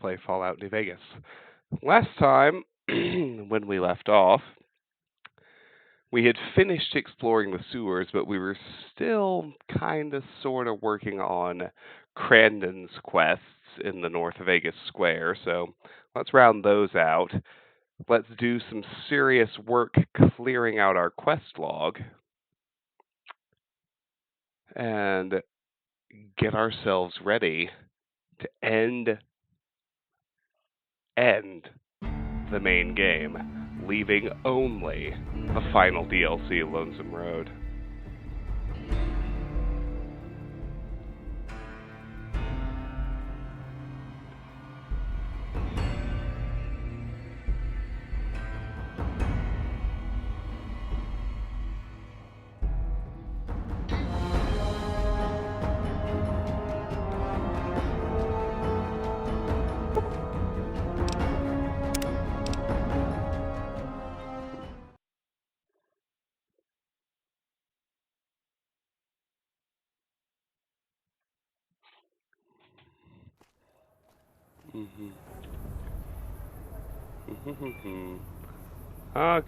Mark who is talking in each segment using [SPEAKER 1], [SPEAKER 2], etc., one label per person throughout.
[SPEAKER 1] Play Fallout New Vegas. Last time, when we left off, we had finished exploring the sewers, but we were still sort of working on Crandon's quests in the North Vegas Square, so let's round those out. Let's do some serious work clearing out our quest log and get ourselves ready to end the main game, leaving only the final DLC, Lonesome Road.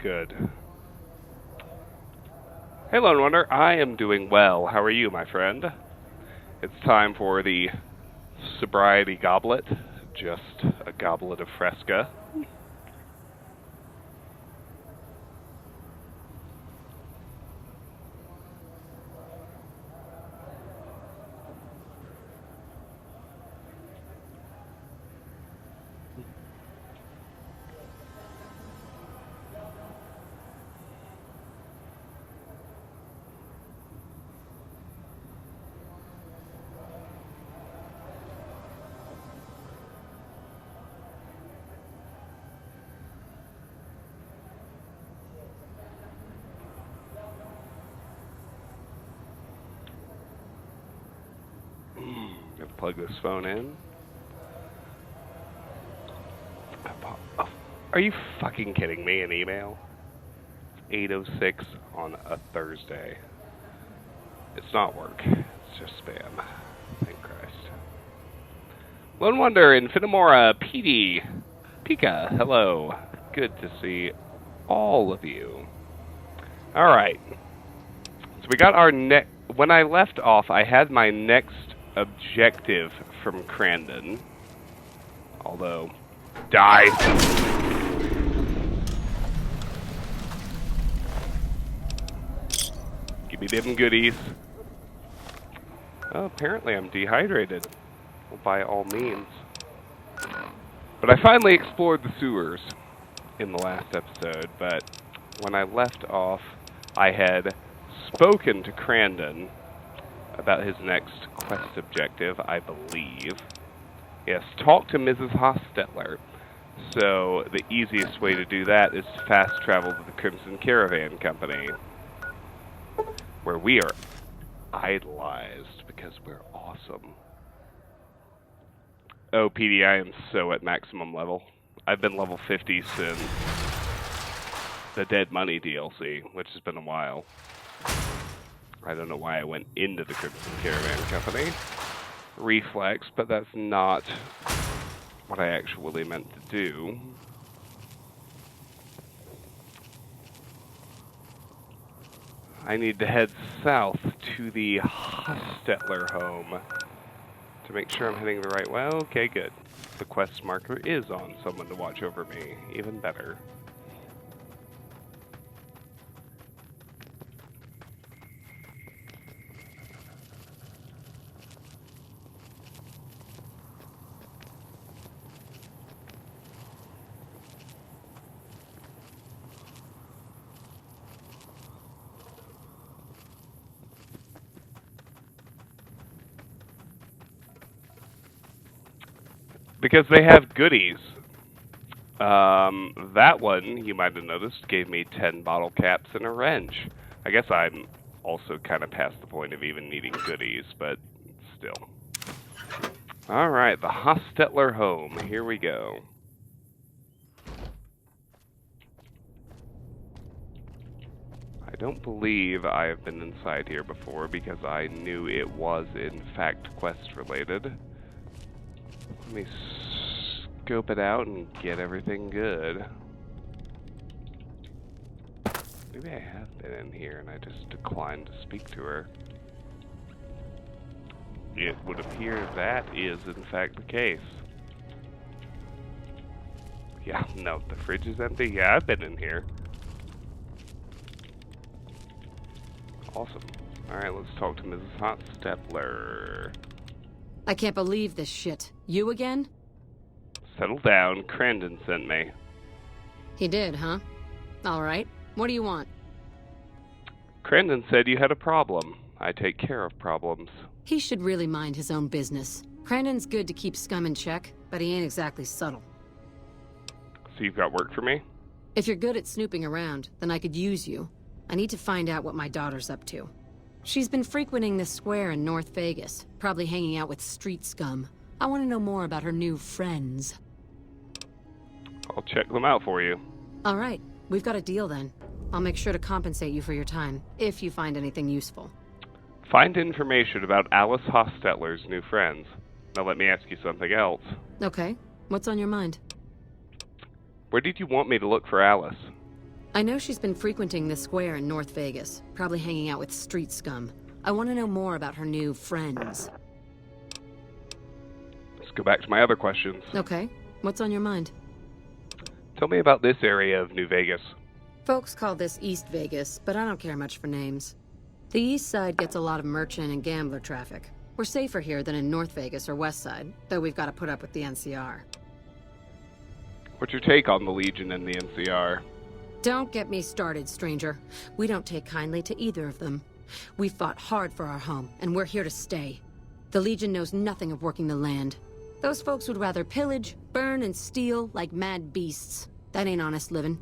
[SPEAKER 1] Good. Hey, Lone Wonder, I am doing well. How are you, my friend? It's time for the sobriety goblet, just a goblet of Fresca. Gonna plug this phone in. Oh, are you fucking kidding me? An email? 8:06 on a Thursday. It's not work. It's just spam. Thank Christ. Lone Wonder, Infinimora, PD, Pika, hello. Good to see all of you. Alright. So we got our when I left off, I had my next objective from Crandon. Although, die. Give me them goodies. Oh, apparently I'm dehydrated. Well, by all means. But I finally explored the sewers in the last episode, but when I left off, I had spoken to Crandon about his next quest objective, I believe. Yes, talk to Mrs. Hostetler. So the easiest way to do that is to fast travel to the Crimson Caravan Company, where we are idolized because we're awesome. Oh, PD, I am so at maximum level. I've been level 50 since the Dead Money DLC, which has been a while. I don't know why I went into the Crimson Caravan Company. Reflex, but that's not what I actually meant to do. I need to head south to the Hostetler home to make sure I'm heading the right way. Okay, good. The quest marker is on someone to watch over me. Even better. Because they have goodies. That one, you might have noticed, gave me 10 bottle caps and a wrench. I guess I'm also kind of past the point of even needing goodies, but still. Alright, the Hostetler home. Here we go. I don't believe I have been inside here before because I knew it was, in fact, quest-related. Let me scope it out and get everything good. Maybe I have been in here and I just declined to speak to her. It would appear that is in fact the case. Yeah, no, the fridge is empty. Yeah, I've been in here. Awesome. Alright, let's talk to Mrs. Hotstepler.
[SPEAKER 2] I can't believe this shit. You again?
[SPEAKER 1] Settle down. Crandon sent me.
[SPEAKER 2] He did, huh? Alright. What do you want?
[SPEAKER 1] Crandon said you had a problem. I take care of problems.
[SPEAKER 2] He should really mind his own business. Crandon's good to keep scum in check, but he ain't exactly subtle.
[SPEAKER 1] So you've got work for me?
[SPEAKER 2] If you're good at snooping around, then I could use you. I need to find out what my daughter's up to. She's been frequenting this square in North Vegas, probably hanging out with street scum. I want to know more about her new friends.
[SPEAKER 1] I'll check them out for you.
[SPEAKER 2] All right, we've got a deal then. I'll make sure to compensate you for your time, if you find anything useful.
[SPEAKER 1] Find information about Alice Hostetler's new friends. Now let me ask you something else.
[SPEAKER 2] Okay, what's on your mind?
[SPEAKER 1] Where did you want me to look for Alice?
[SPEAKER 2] I know she's been frequenting this square in North Vegas, probably hanging out with street scum. I want to know more about her new friends.
[SPEAKER 1] Let's go back to my other questions.
[SPEAKER 2] Okay, what's on your mind?
[SPEAKER 1] Tell me about this area of New Vegas.
[SPEAKER 2] Folks call this East Vegas, but I don't care much for names. The East Side gets a lot of merchant and gambler traffic. We're safer here than in North Vegas or West Side, though we've got to put up with the NCR.
[SPEAKER 1] What's your take on the Legion and the NCR?
[SPEAKER 2] Don't get me started, stranger. We don't take kindly to either of them. We fought hard for our home, and we're here to stay. The Legion knows nothing of working the land. Those folks would rather pillage, burn, and steal like mad beasts. That ain't honest living.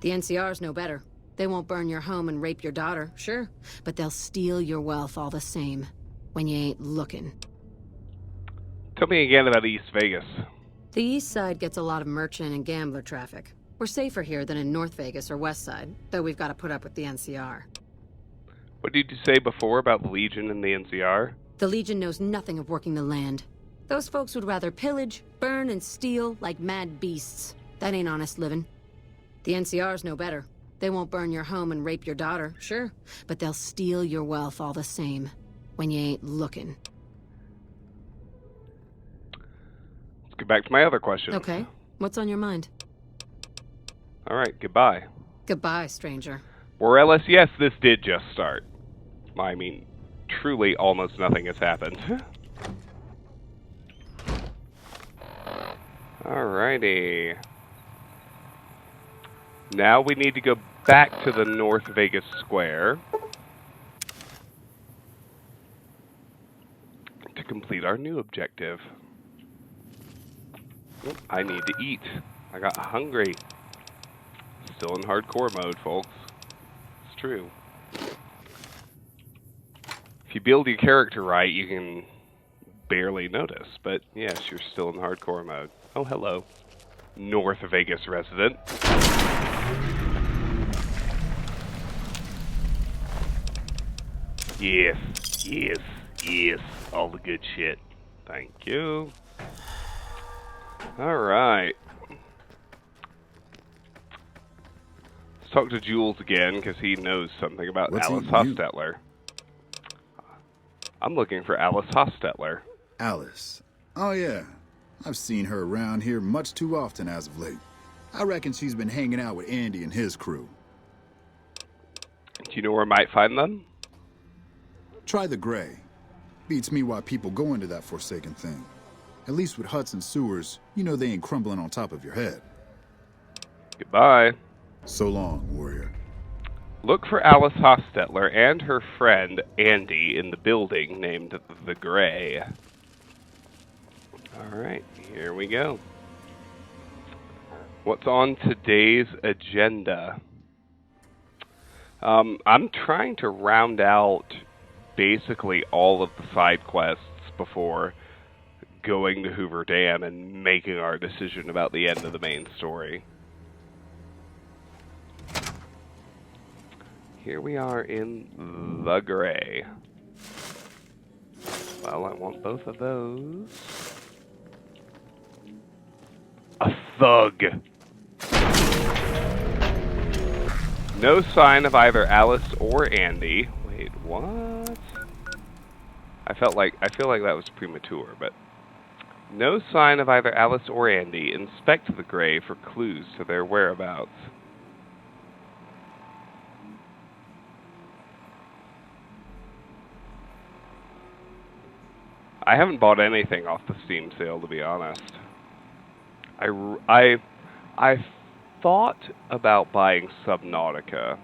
[SPEAKER 2] The NCR's no better. They won't burn your home and rape your daughter, sure, but they'll steal your wealth all the same, when you ain't looking.
[SPEAKER 1] Tell me again about East Vegas.
[SPEAKER 2] The East Side gets a lot of merchant and gambler traffic. We're safer here than in North Vegas or West Side, though we've got to put up with the NCR.
[SPEAKER 1] What did you say before about the Legion and the NCR?
[SPEAKER 2] The Legion knows nothing of working the land. Those folks would rather pillage, burn, and steal like mad beasts. That ain't honest living. The NCR's no better. They won't burn your home and rape your daughter, sure, but they'll steal your wealth all the same, when you ain't looking.
[SPEAKER 1] Let's get back to my other questions.
[SPEAKER 2] Okay, what's on your mind?
[SPEAKER 1] Alright, goodbye.
[SPEAKER 2] Goodbye, stranger.
[SPEAKER 1] More or less, yes, this did just start. I mean, truly almost nothing has happened. Alrighty. Now we need to go back to the North Vegas Square to complete our new objective. Oh, I need to eat. I got hungry. Still in hardcore mode, folks. It's true. If you build your character right, you can barely notice. But yes, you're still in hardcore mode. Oh, hello. North Vegas resident. Yes, yes, yes. All the good shit. Thank you. Alright. Let's talk to Jules again, because he knows something about Alice Hostetler. I'm looking for Alice Hostetler.
[SPEAKER 3] Alice. Oh, yeah. I've seen her around here much too often as of late. I reckon she's been hanging out with Andy and his crew.
[SPEAKER 1] Do you know where I might find them?
[SPEAKER 3] Try the Gray. Beats me why people go into that forsaken thing. At least with huts and sewers, you know they ain't crumbling on top of your head.
[SPEAKER 1] Goodbye.
[SPEAKER 3] So long, warrior.
[SPEAKER 1] Look for Alice Hostetler and her friend Andy in the building named the Gray. Alright, here we go. What's on today's agenda? I'm trying to round out basically all of the side quests before going to Hoover Dam and making our decision about the end of the main story. Here we are in the Gray. Well, I want both of those. thug. No sign of either Alice or Andy. Wait, what? I feel like that was premature, but no sign of either Alice or Andy. Inspect the grave for clues to their whereabouts. I haven't bought anything off the Steam sale, to be honest. I thought about buying Subnautica.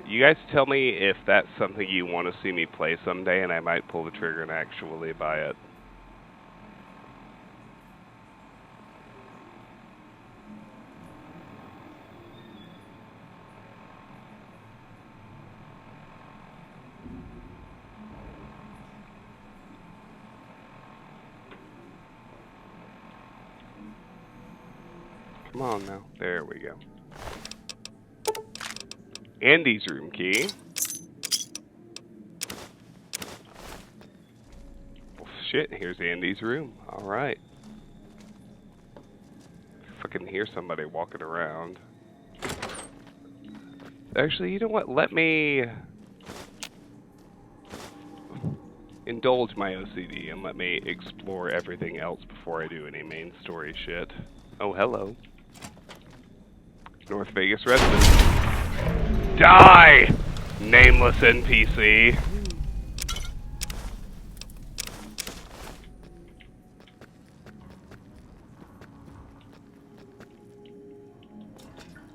[SPEAKER 1] You guys tell me if that's something you want to see me play someday, and I might pull the trigger and actually buy it. Come on now. There we go. Andy's room key. Well, shit, here's Andy's room. Alright. Fucking hear somebody walking around. Actually, you know what? Let me indulge my OCD and let me explore everything else before I do any main story shit. Oh, hello. North Vegas resident. Die! Nameless NPC.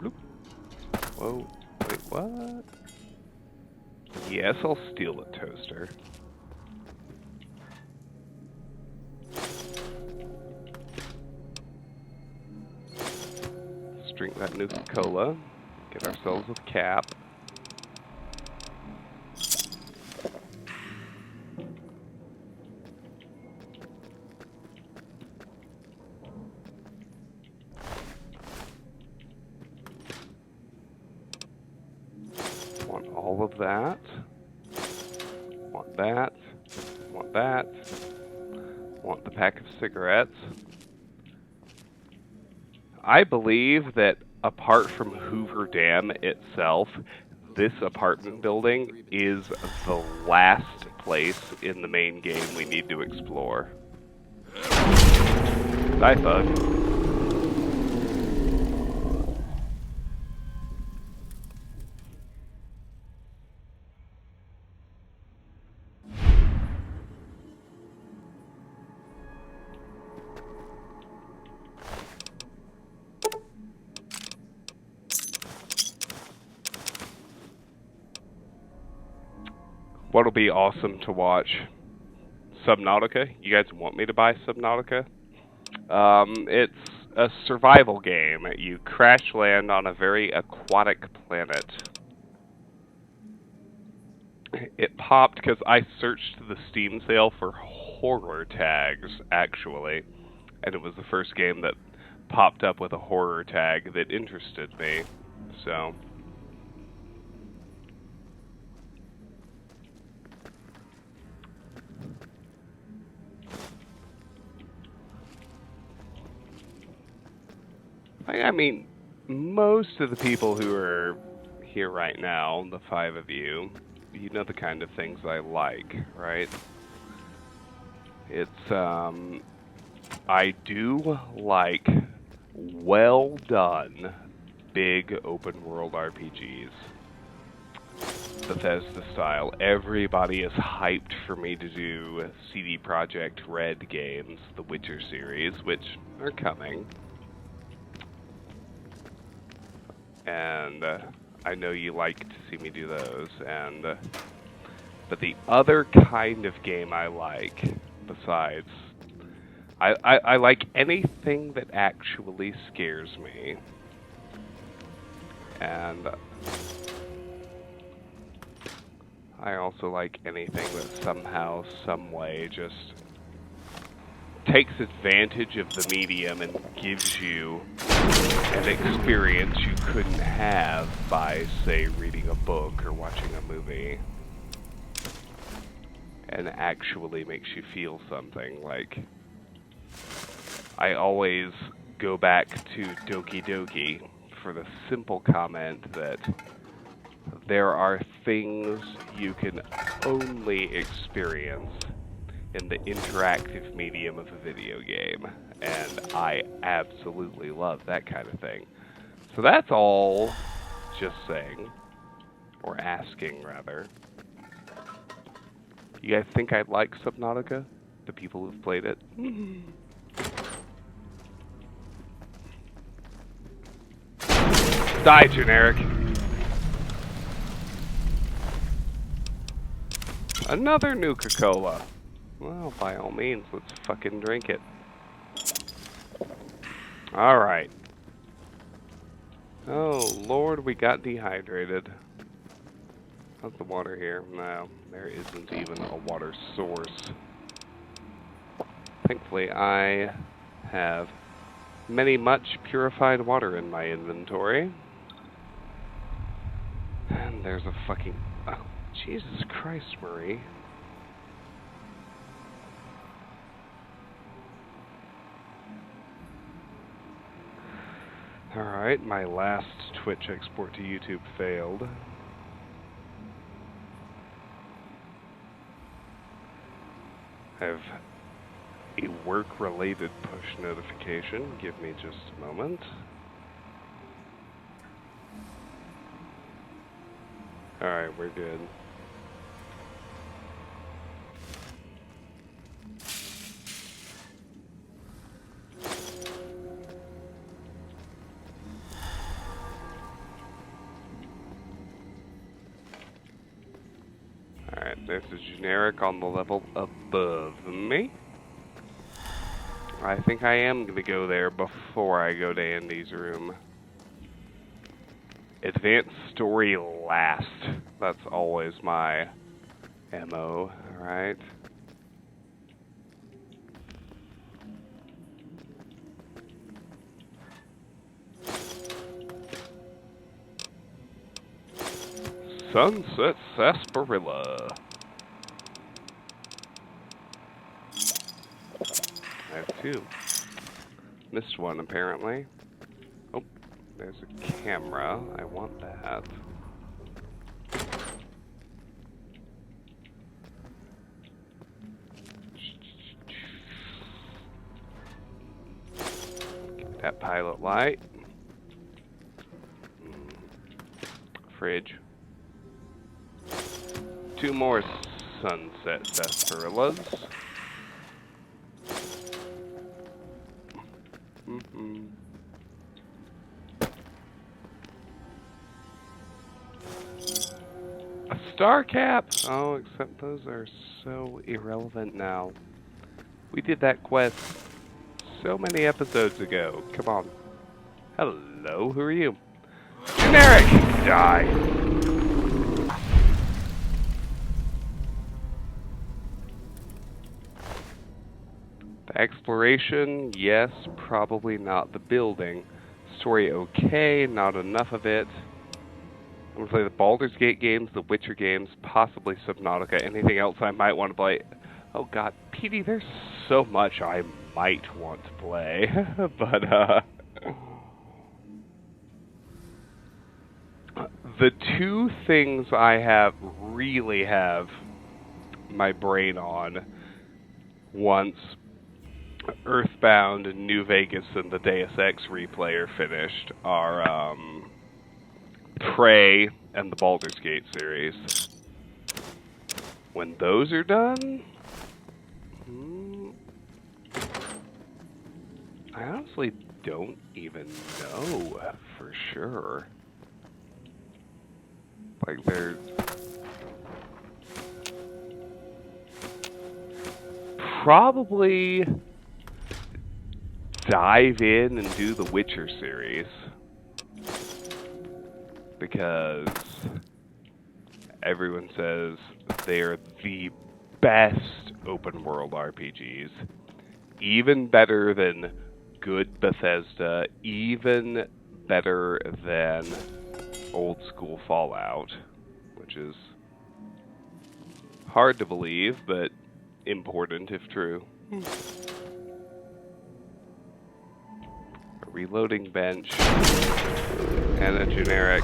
[SPEAKER 1] Bloop. Whoa. Wait, what? Yes, I'll steal a toaster. Let's drink that Nuka-Cola. Get ourselves a cap. Want all of that. Want that. Want that. Want the pack of cigarettes. I believe that apart from Hoover Dam itself, this apartment building is the last place in the main game we need to explore. Die, bug. What'll be awesome to watch? Subnautica? You guys want me to buy Subnautica? It's a survival game. You crash land on a very aquatic planet. It popped because I searched the Steam sale for horror tags, actually. And it was the first game that popped up with a horror tag that interested me. So... I mean, most of the people who are here right now, the 5 of you, you know the kind of things I like, right? It's, I do like well done, big open world RPGs. Bethesda style. Everybody is hyped for me to do CD Projekt Red games, the Witcher series, which are coming. And I know you like to see me do those. And but the other kind of game I like, besides, I like anything that actually scares me. And I also like anything that somehow, some way, just takes advantage of the medium and gives you an experience you couldn't have by, say, reading a book or watching a movie. And actually makes you feel something. Like, I always go back to Doki Doki for the simple comment that there are things you can only experience in the interactive medium of a video game, and I absolutely love that kind of thing. So that's all just saying, or asking rather. You guys think I'd like Subnautica? The people who've played it? Die, generic. Another Nuka-Cola. Well, by all means, let's fucking drink it. Alright. Oh, Lord, we got dehydrated. How's the water here? No, there isn't even a water source. Thankfully, I have much purified water in my inventory. And there's a fucking... Oh, Jesus Christ, Marie. Alright, my last Twitch export to YouTube failed. I have a work-related push notification. Give me just a moment. Alright, we're good. Alright, there's a generic on the level above me. I think I am going to go there before I go to Andy's room. Advanced story last. That's always my MO, alright? Sunset Sarsaparilla. I have two. Missed one, apparently. Oh, there's a camera. I want that. Get that pilot light. Fridge. Two more sunset sarsaparillas. A star cap! Oh, except those are so irrelevant now. We did that quest so many episodes ago. Come on. Hello, who are you? Generic! Die! The exploration, yes, probably not the building. Story okay, not enough of it. I'm going to play the Baldur's Gate games, the Witcher games, possibly Subnautica, anything else I might want to play. Oh god, PD, there's so much I might want to play, but the two things I really have my brain on once Earthbound, New Vegas, and the Deus Ex replay are finished are Prey and the Baldur's Gate series. When those are done, I honestly don't even know for sure. Like, they're probably dive in and do the Witcher series, because everyone says they're the best open world RPGs, even better than good Bethesda, even better than old school Fallout, which is hard to believe, but important if true. reloading bench, and a generic.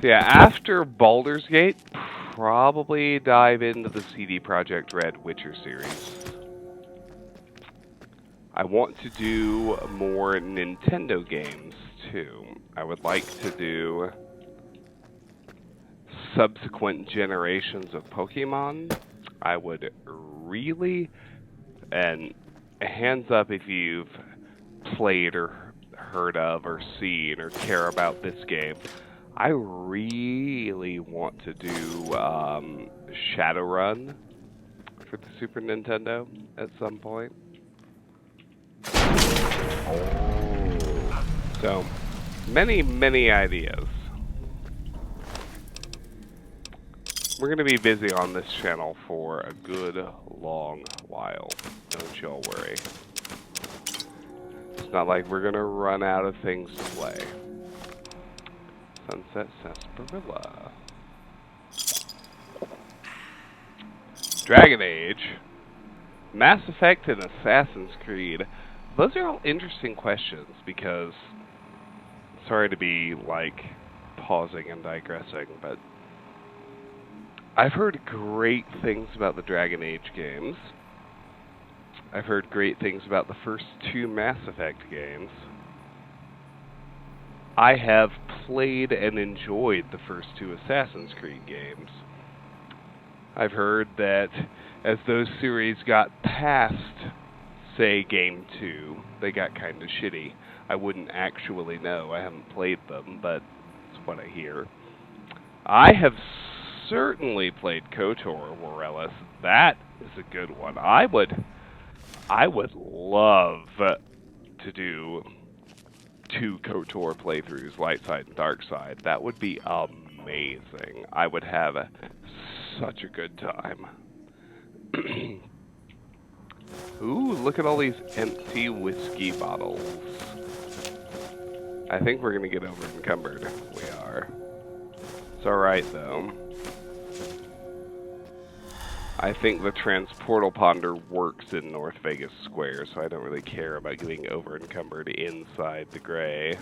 [SPEAKER 1] So yeah, after Baldur's Gate, probably dive into the CD Projekt Red Witcher series. I want to do more Nintendo games, too. I would like to do subsequent generations of Pokemon. I would really, and hands up if you've played or heard of or seen or care about this game, I really want to do Shadowrun for the Super Nintendo at some point. So, many ideas. We're going to be busy on this channel for a good long while. Don't y'all worry. It's not like we're going to run out of things to play. Sunset Sarsaparilla. Dragon Age. Mass Effect and Assassin's Creed. Those are all interesting questions because, sorry to be like pausing and digressing, but I've heard great things about the Dragon Age games. I've heard great things about the first 2 Mass Effect games. I have played and enjoyed the first 2 Assassin's Creed games. I've heard that as those series got past, say, Game 2, they got kind of shitty. I wouldn't actually know. I haven't played them, but it's what I hear. I have certainly played KOTOR Morellis. That is a good one. I would love to do 2 KOTOR playthroughs, Light Side and Dark Side. That would be amazing. I would have such a good time. Ooh, look at all these empty whiskey bottles. I think we're going to get over encumbered. We are. It's alright, though. I think the transportal ponder works in North Vegas Square, so I don't really care about getting over encumbered inside the gray.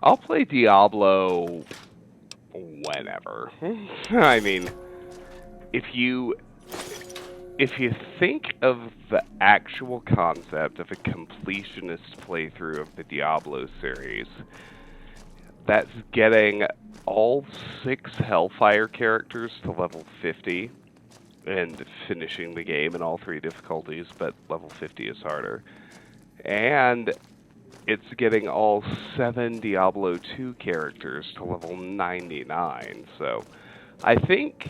[SPEAKER 1] I'll play Diablo whenever. I mean, if you think of the actual concept of a completionist playthrough of the Diablo series, that's getting all 6 Hellfire characters to level 50 and finishing the game in all 3 difficulties, but level 50 is harder. And it's getting all 7 Diablo 2 characters to level 99. So I think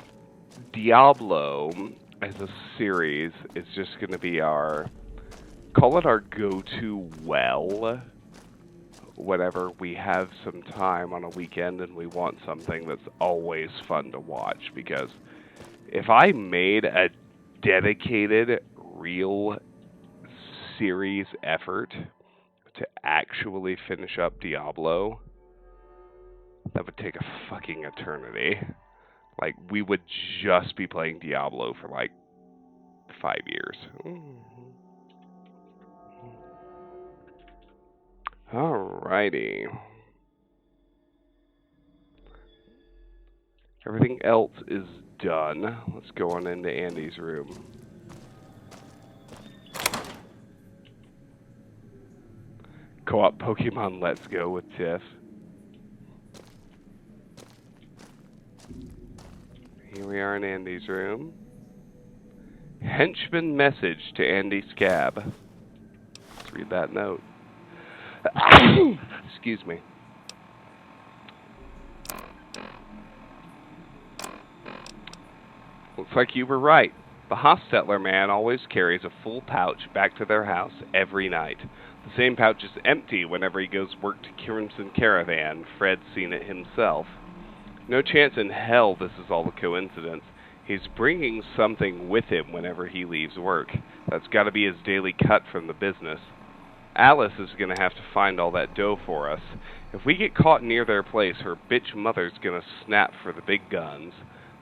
[SPEAKER 1] Diablo as a series is just going to be our, call it our go-to well, whenever we have some time on a weekend and we want something that's always fun to watch. Because if I made a dedicated, real series effort to actually finish up Diablo, that would take a fucking eternity. Like, we would just be playing Diablo for like 5 years. Alrighty. Everything else is done. Let's go on into Andy's room. Co-op Pokemon Let's Go with Tiff. Here we are in Andy's room. Henchman message to Andy Scab. Let's read that note. Excuse me. Looks like you were right. The Hostetler man always carries a full pouch back to their house every night. The same pouch is empty whenever he goes work to Crimson Caravan. Fred's seen it himself. No chance in hell this is all a coincidence. He's bringing something with him whenever he leaves work. That's got to be his daily cut from the business. Alice is going to have to find all that dough for us, If we get caught near their place, her bitch mother's gonna snap for the big guns.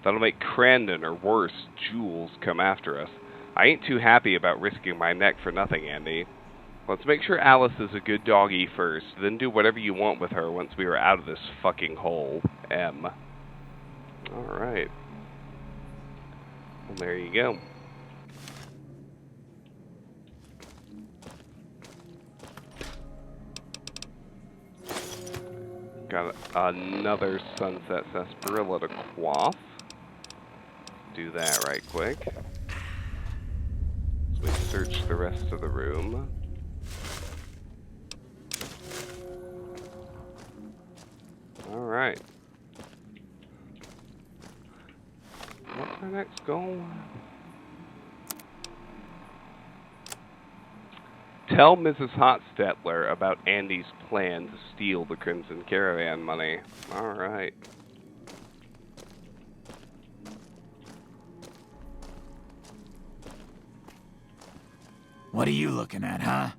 [SPEAKER 1] That'll make Crandon, or worse, Jules, come after us. I ain't too happy about risking my neck for nothing, Andy. Let's make sure Alice is a good doggy first, then do whatever you want with her once we are out of this fucking hole. M. Alright. Well, there you go. Got another sunset sarsaparilla to quaff. Do that right quick. So we search the rest of the room. Alright. What's our next goal? Tell Mrs. Hotstetler about Andy's plan to steal the Crimson Caravan money. Alright.
[SPEAKER 4] What are you looking at, huh?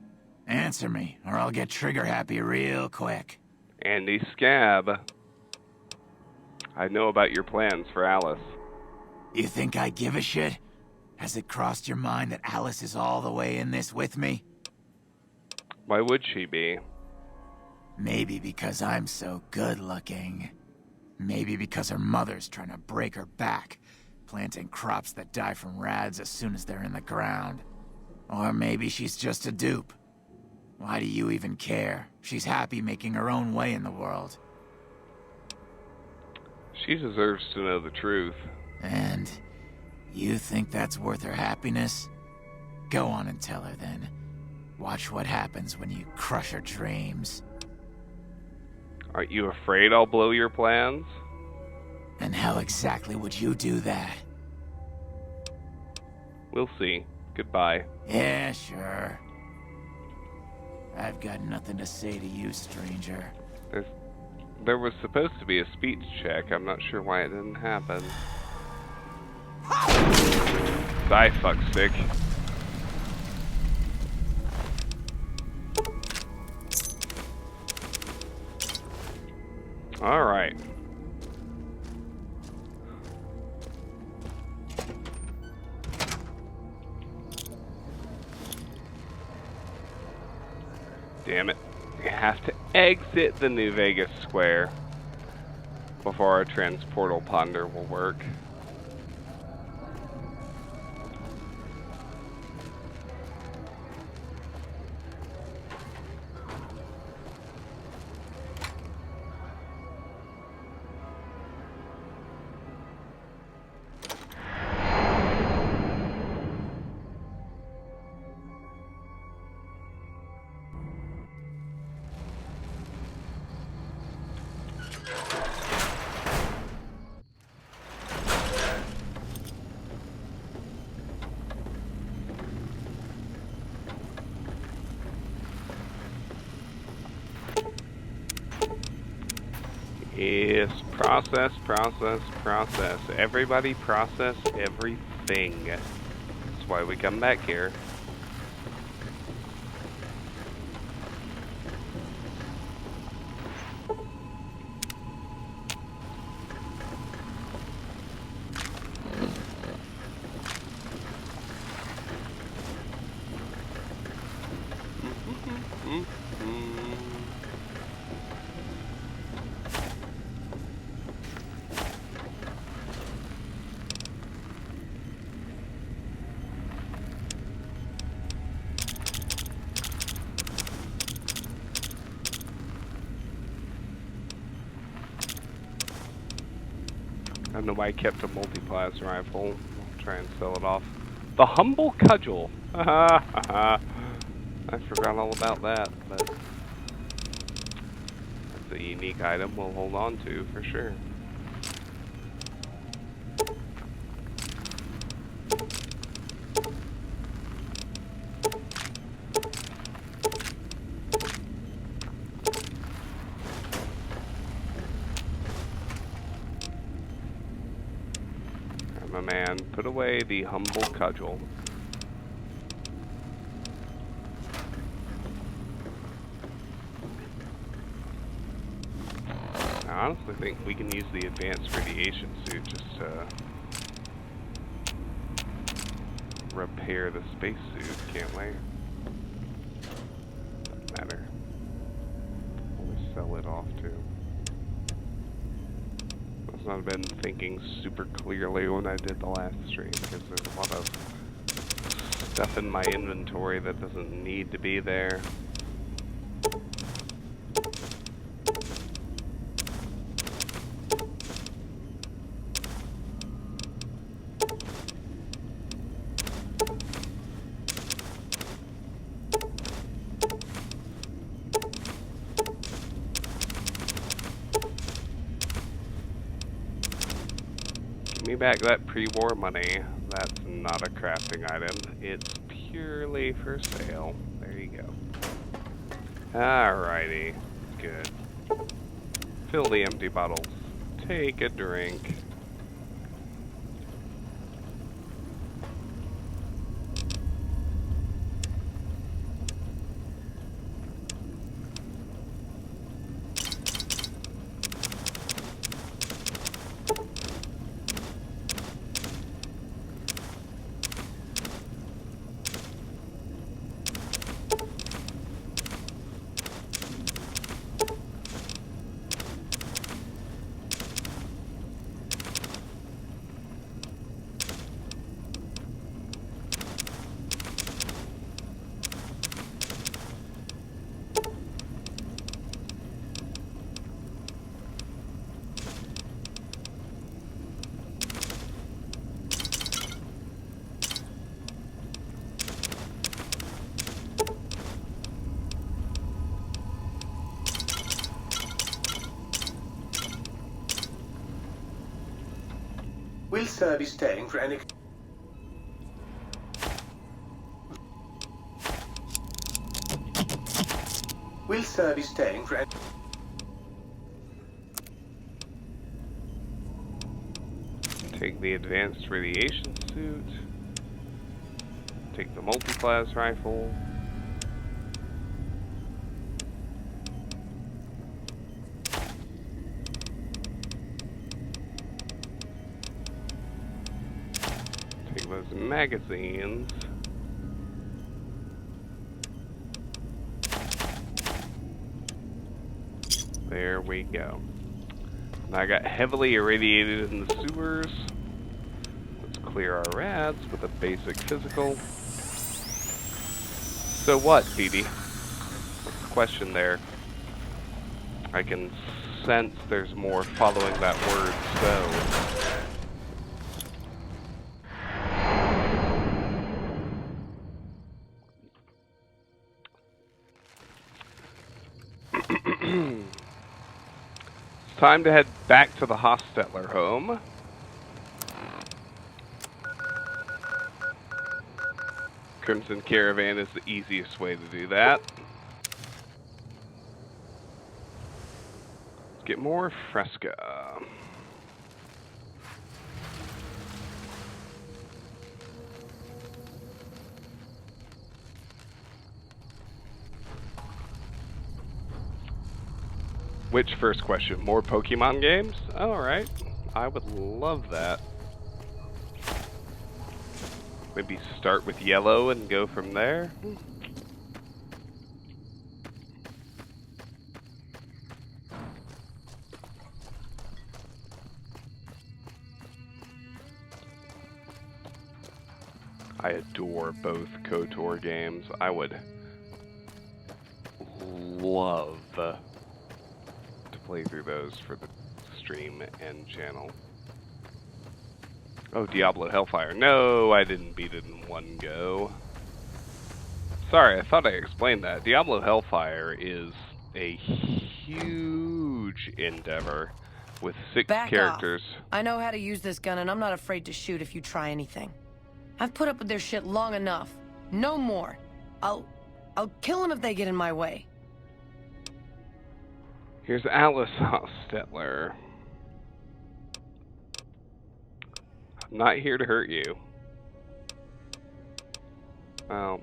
[SPEAKER 4] Answer me, or I'll get trigger happy real quick.
[SPEAKER 1] Andy Scab. I know about your plans for Alice.
[SPEAKER 4] You think I give a shit? Has it crossed your mind that Alice is all the way in this with me?
[SPEAKER 1] Why would she be?
[SPEAKER 4] Maybe because I'm so good looking. Maybe because her mother's trying to break her back, planting crops that die from rads as soon as they're in the ground. Or maybe she's just a dupe. Why do you even care? She's happy making her own way in the world.
[SPEAKER 1] She deserves to know the truth.
[SPEAKER 4] And you think that's worth her happiness? Go on and tell her then. Watch what happens when you crush her dreams.
[SPEAKER 1] Aren't you afraid I'll blow your plans?
[SPEAKER 4] And how exactly would you do that?
[SPEAKER 1] We'll see. Goodbye.
[SPEAKER 4] Yeah, sure. I've got nothing to say to you, stranger.
[SPEAKER 1] There was supposed to be a speech check. I'm not sure why it didn't happen. Die, fuckstick. Alright. Damn it. We have to exit the New Vegas Square before our transportal ponder will work. Yes, process, process, process. Everybody process everything. That's why we come back here. I don't know why I kept a multi-class rifle. I'll try and sell it off. The Humble Cudgel. I forgot all about that, but that's a unique item we'll hold on to for sure. My man, put away the Humble Cudgel. honestly think we can use the advanced radiation suit just to repair the spacesuit, can't we? Doesn't matter. We'll sell it off too. Must not have been thinking super clearly when I did the last stream, because there's a lot of stuff in my inventory that doesn't need to be there. Give me back that pre-war money. That's not a crafting item. It's purely for sale. There you go. Alrighty. Good. Fill the empty bottles. Take a drink.
[SPEAKER 5] Will sir be staying for any... Will sir be staying for any...
[SPEAKER 1] Take the advanced radiation suit. Take the multi-class rifle. Take those magazines. There we go. Now I got heavily irradiated in the sewers. Let's clear our rads with a basic physical. So what, BD? What's the question there? I can sense there's more following that word, so. It's time to head back to the Hostetler home. Crimson Caravan is the easiest way to do that. Let's get more Fresca. Which first question? More Pokemon games? Alright. I would love that. Maybe start with yellow and go from there? I adore both KOTOR games. I would love to play through those for the stream and channel. Oh, Diablo Hellfire. No, I didn't beat it in one go. Sorry, I thought I explained that. Diablo Hellfire is a huge endeavor with 6 characters.
[SPEAKER 6] Off. I know how to use this gun, and I'm not afraid to shoot if you try anything. I've put up with their shit long enough. No more. I'll kill them if they get in my way.
[SPEAKER 1] Here's Alice Hostetler. I'm not here to hurt you.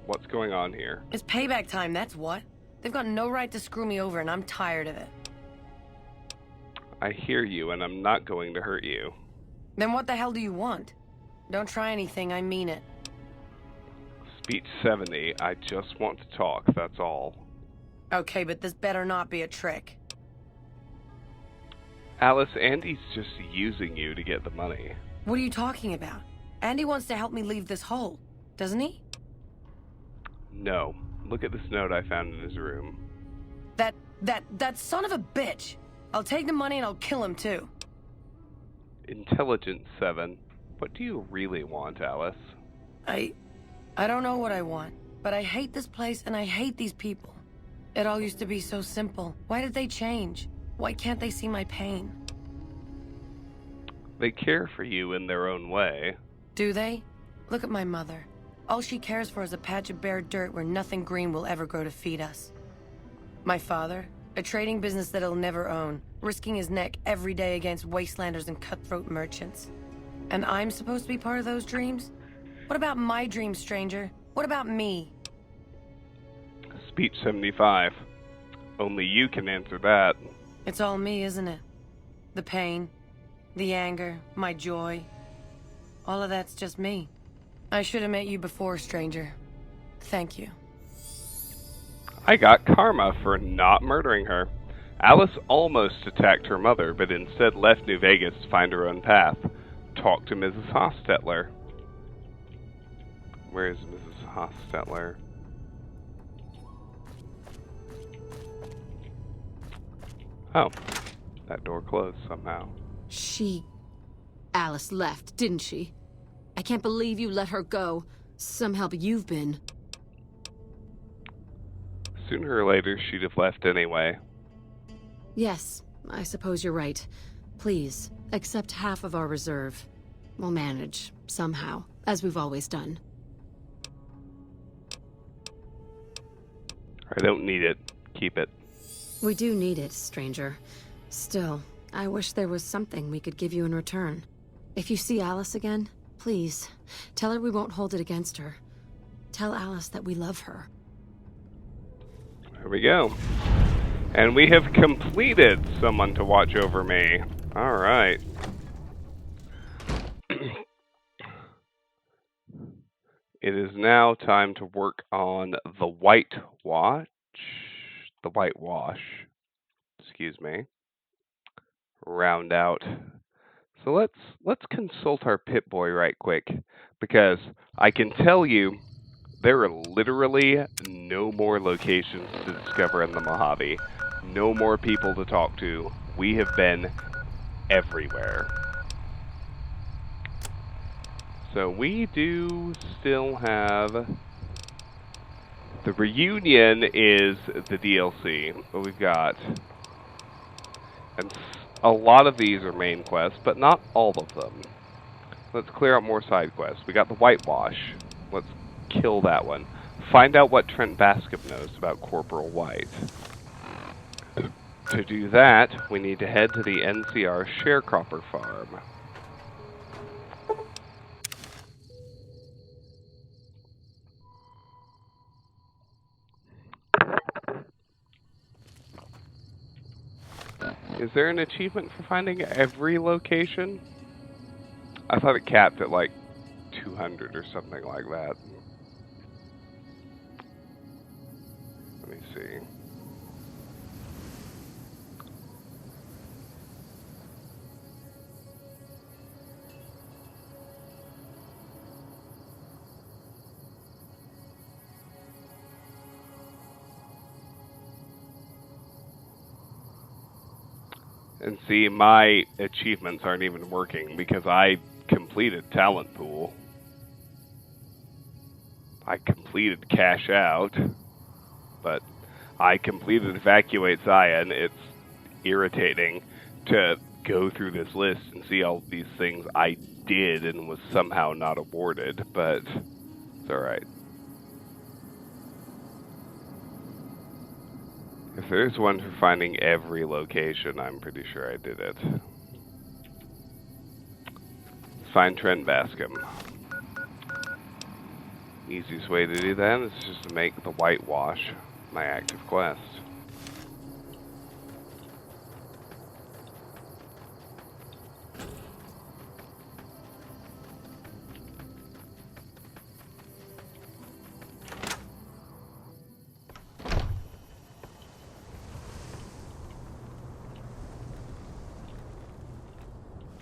[SPEAKER 1] What's going on here?
[SPEAKER 6] It's payback time, that's what. They've got no right to screw me over, and I'm tired of it.
[SPEAKER 1] I hear you, and I'm not going to hurt you.
[SPEAKER 6] Then what the hell do you want? Don't try anything, I mean it.
[SPEAKER 1] Speech 70, I just want to talk, that's all.
[SPEAKER 6] Okay, but this better not be a trick.
[SPEAKER 1] Alice, Andy's just using you to get the money.
[SPEAKER 6] What are you talking about? Andy wants to help me leave this hole, doesn't he?
[SPEAKER 1] No. Look at this note I found in his room.
[SPEAKER 6] That son of a bitch! I'll take the money and I'll kill him too.
[SPEAKER 1] Intelligence 7. What do you really want, Alice?
[SPEAKER 6] I don't know what I want, but I hate this place and I hate these people. It all used to be so simple. Why did they change? Why can't they see my pain?
[SPEAKER 1] They care for you in their own way.
[SPEAKER 6] Do they? Look at my mother. All she cares for is a patch of bare dirt where nothing green will ever grow to feed us. My father, a trading business that he'll never own, risking his neck every day against wastelanders and cutthroat merchants. And I'm supposed to be part of those dreams? What about my dreams, stranger? What about me?
[SPEAKER 1] Speech 75. Only you can answer that.
[SPEAKER 6] It's all me, isn't it? The pain, the anger, my joy. All of that's just me. I should have met you before, stranger. Thank you.
[SPEAKER 1] I got karma for not murdering her. Alice almost attacked her mother, but instead left New Vegas to find her own path. Talk to Mrs. Hostetler. Where is Mrs. Hostetler? Oh, that door closed somehow.
[SPEAKER 2] Alice left, didn't she? I can't believe you let her go. Some help you've been.
[SPEAKER 1] Sooner or later, she'd have left anyway.
[SPEAKER 2] Yes, I suppose you're right. Please, accept half of our reserve. We'll manage, somehow, as we've always done.
[SPEAKER 1] I don't need it. Keep it.
[SPEAKER 2] We do need it, stranger. Still, I wish there was something we could give you in return. If you see Alice again, please, tell her we won't hold it against her. Tell Alice that we love her.
[SPEAKER 1] Here we go. And we have completed Someone to Watch Over Me. Alright. It is now time to work on the whitewash. Excuse me. Round out. So let's consult our Pip-Boy right quick, because I can tell you there are literally no more locations to discover in the Mojave. No more people to talk to. We have been everywhere. So we do still have... The reunion is the DLC, what we've got. And a lot of these are main quests, but not all of them. Let's clear out more side quests. We got the whitewash. Let's kill that one. Find out what Trent Bascom knows about Corporal White. To do that, we need to head to the NCR sharecropper farm. Is there an achievement for finding every location? I thought it capped at like 200 or something like that. Let me see. And see, my achievements aren't even working because I completed Talent Pool. I completed Cash Out, but I completed Evacuate Zion. It's irritating to go through this list and see all these things I did and was somehow not awarded, but it's alright. If there's one for finding every location, I'm pretty sure I did it. Let's find Trent Bascom. Easiest way to do that is just to make the whitewash my active quest.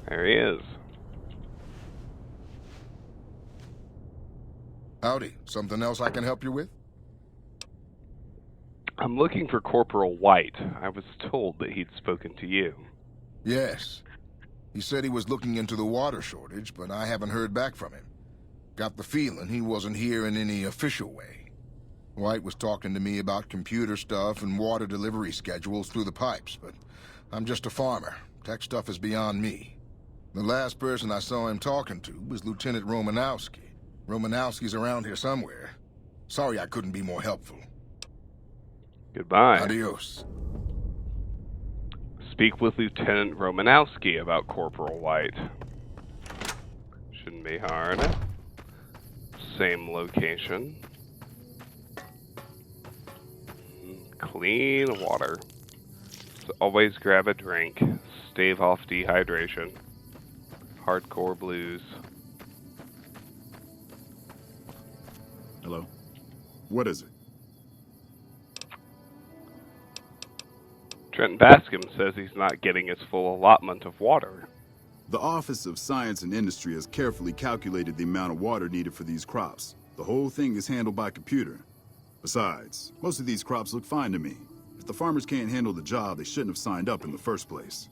[SPEAKER 1] There he is.
[SPEAKER 7] Howdy. Something else I can help you with?
[SPEAKER 1] I'm looking for Corporal White. I was told that he'd spoken to you.
[SPEAKER 7] Yes. He said he was looking into the water shortage, but I haven't heard back from him. Got the feeling he wasn't here in any official way. White was talking to me about computer stuff and water delivery schedules through the pipes, but I'm just a farmer. Tech stuff is beyond me. The last person I saw him talking to was Lieutenant Romanowski. Romanowski's around here somewhere. Sorry I couldn't be more helpful.
[SPEAKER 1] Goodbye.
[SPEAKER 7] Adios.
[SPEAKER 1] Speak with Lieutenant Romanowski about Corporal White. Shouldn't be hard. Same location. Clean water. So always grab a drink. Stave off dehydration. Hardcore blues.
[SPEAKER 3] Hello? What is it?
[SPEAKER 1] Trent Bascom says he's not getting his full allotment of water.
[SPEAKER 3] The Office of Science and Industry has carefully calculated the amount of water needed for these crops. The whole thing is handled by computer. Besides, most of these crops look fine to me. If the farmers can't handle the job, they shouldn't have signed up in the first place.